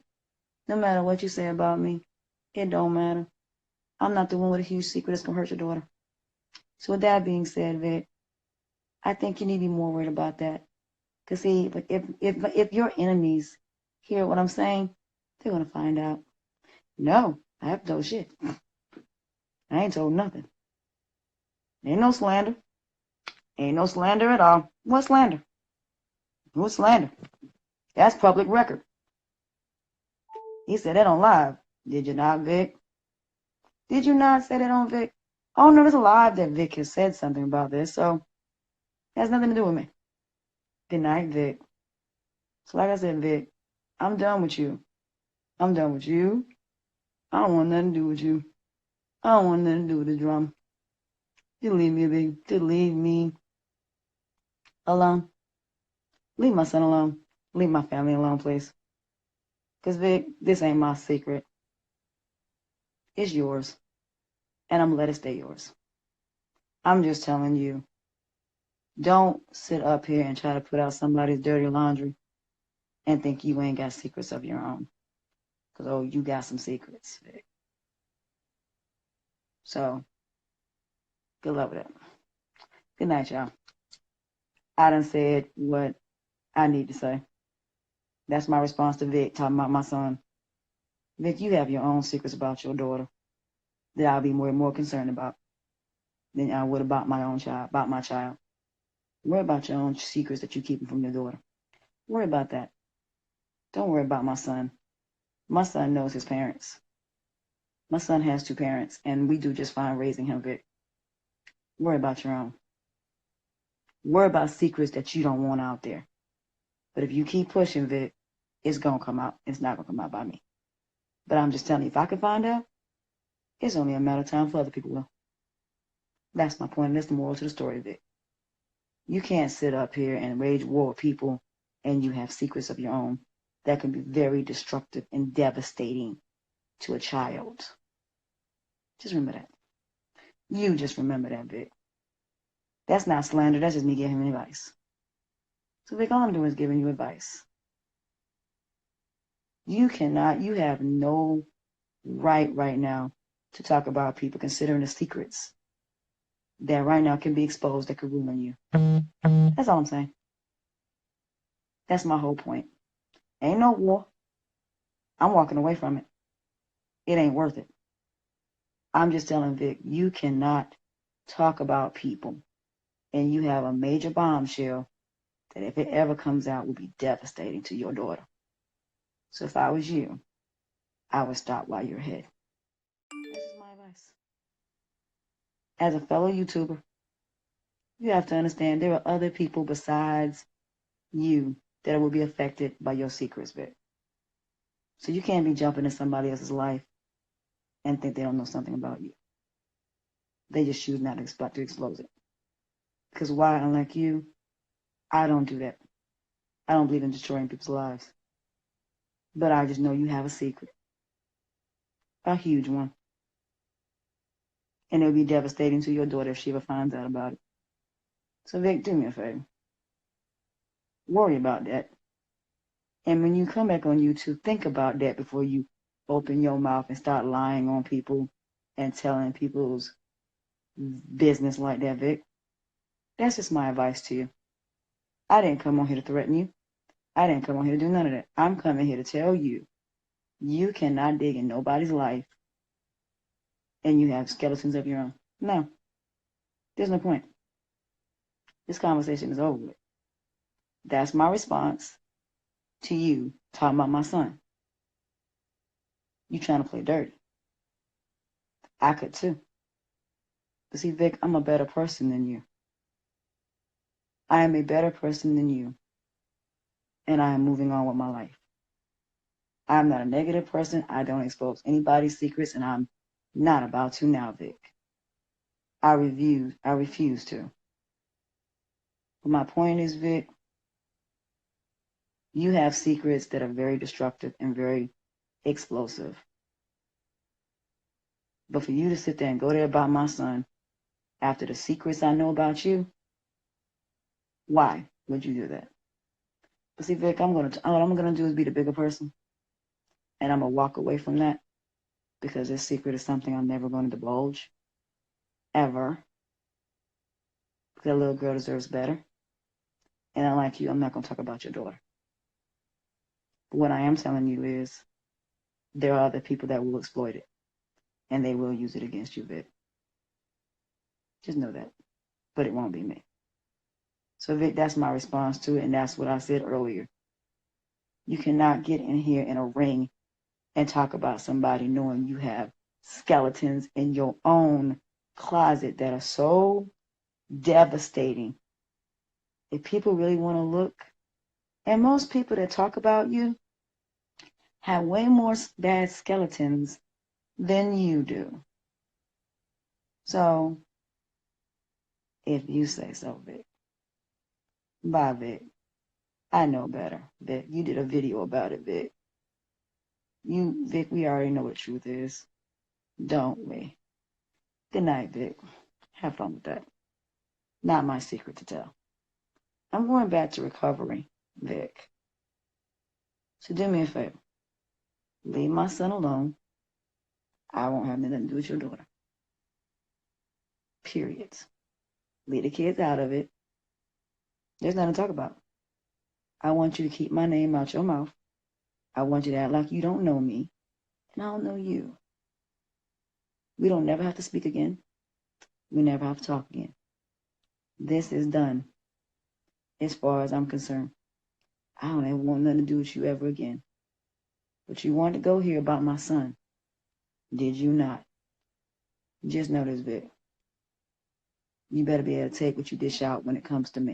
Speaker 1: no matter what you say about me, it don't matter. I'm not the one with a huge secret that's going to hurt your daughter. So with that being said, Vic, I think you need to be more worried about that. Because, see, if your enemies hear what I'm saying, they're going to find out. No, I haven't told shit. I ain't told nothing. Ain't no slander. Ain't no slander at all. What slander? What slander? That's public record. He said that on live. Did you not, Vic? Did you not say that on Vic? Oh, no, it's live that Vic has said something about this, so it has nothing to do with me. Good night, Vic. So like I said, Vic, I'm done with you. I'm done with you. I don't want nothing to do with you. I don't want nothing to do with the drum. Just leave me, Vic. Just leave me alone. Leave my son alone. Leave my family alone, please. Because, Vic, this ain't my secret. It's yours. And I'm going to let it stay yours. I'm just telling you, don't sit up here and try to put out somebody's dirty laundry and think you ain't got secrets of your own. Because, oh, you got some secrets, Vic. So, good luck with it. Good night, y'all. I done said what I need to say. That's my response to Vic talking about my son. Vic, you have your own secrets about your daughter that I'll be more concerned about than I would about my own child, about my child. Worry about your own secrets that you're keeping from your daughter. Worry about that. Don't worry about my son. My son knows his parents. My son has two parents, and we do just fine raising him, Vic. Worry about your own. Worry about secrets that you don't want out there. But if you keep pushing, Vic, it's going to come out. It's not going to come out by me. But I'm just telling you, if I can find out, it's only a matter of time for other people will. That's my point. That's the moral to the story, Vic. You can't sit up here and wage war with people and you have secrets of your own that can be very destructive and devastating to a child. Just remember that. You just remember that, Vic. That's not slander. That's just me giving him advice. So, Vic, all I'm doing is giving you advice. You have no right now to talk about people, considering the secrets that right now can be exposed that could ruin you. That's all I'm saying. That's my whole point. Ain't no war. I'm walking away from it. It ain't worth it. I'm just telling Vic, you cannot talk about people, and you have a major bombshell that if it ever comes out will be devastating to your daughter. So if I was you, I would stop while you're ahead. This is my advice. As a fellow YouTuber, you have to understand there are other people besides you that will be affected by your secrets, Vic. So you can't be jumping in somebody else's life and think they don't know something about you. They just choose not to expose it. Because why, unlike you, I don't do that. I don't believe in destroying people's lives. But I just know you have a secret. A huge one. And it'll be devastating to your daughter if she ever finds out about it. So Vic, do me a favor. Worry about that. And when you come back on YouTube, think about that before you open your mouth and start lying on people and telling people's business like that, Vic. That's just my advice to you. I didn't come on here to threaten you. I didn't come on here to do none of that. I'm coming here to tell you, you cannot dig in nobody's life and you have skeletons of your own. No. There's no point. This conversation is over with. That's my response to you talking about my son. You trying to play dirty. I could too. But see, Vic, I'm a better person than you. I am a better person than you. And I am moving on with my life. I'm not a negative person. I don't expose anybody's secrets, and I'm not about to now, Vic. I refuse to. But my point is, Vic, you have secrets that are very destructive and very explosive. But for you to sit there and go there about my son after the secrets I know about you, why would you do that? But see, Vic, all I'm gonna do is be the bigger person, and I'm gonna walk away from that because this secret is something I'm never going to divulge, ever. Because that little girl deserves better. And unlike you, I'm not gonna talk about your daughter. But what I am telling you is there are other people that will exploit it, and they will use it against you, Vic. Just know that. But it won't be me. So, Vic, that's my response to it, and that's what I said earlier. You cannot get in here in a ring and talk about somebody knowing you have skeletons in your own closet that are so devastating. If people really want to look, and most people that talk about you have way more bad skeletons than you do. So, if you say so, Vic. Bye, Vic. I know better, Vic. You did a video about it, Vic. Vic, we already know what truth is, don't we? Good night, Vic. Have fun with that. Not my secret to tell. I'm going back to recovery, Vic. So do me a favor. Leave my son alone. I won't have nothing to do with your daughter. Period. Leave the kids out of it. There's nothing to talk about. I want you to keep my name out your mouth. I want you to act like you don't know me, and I don't know you. We don't never have to speak again. We never have to talk again. This is done. As far as I'm concerned, I don't ever want nothing to do with you ever again. But you wanted to go here about my son. Did you not? Just know this, Vic. You better be able to take what you dish out when it comes to me.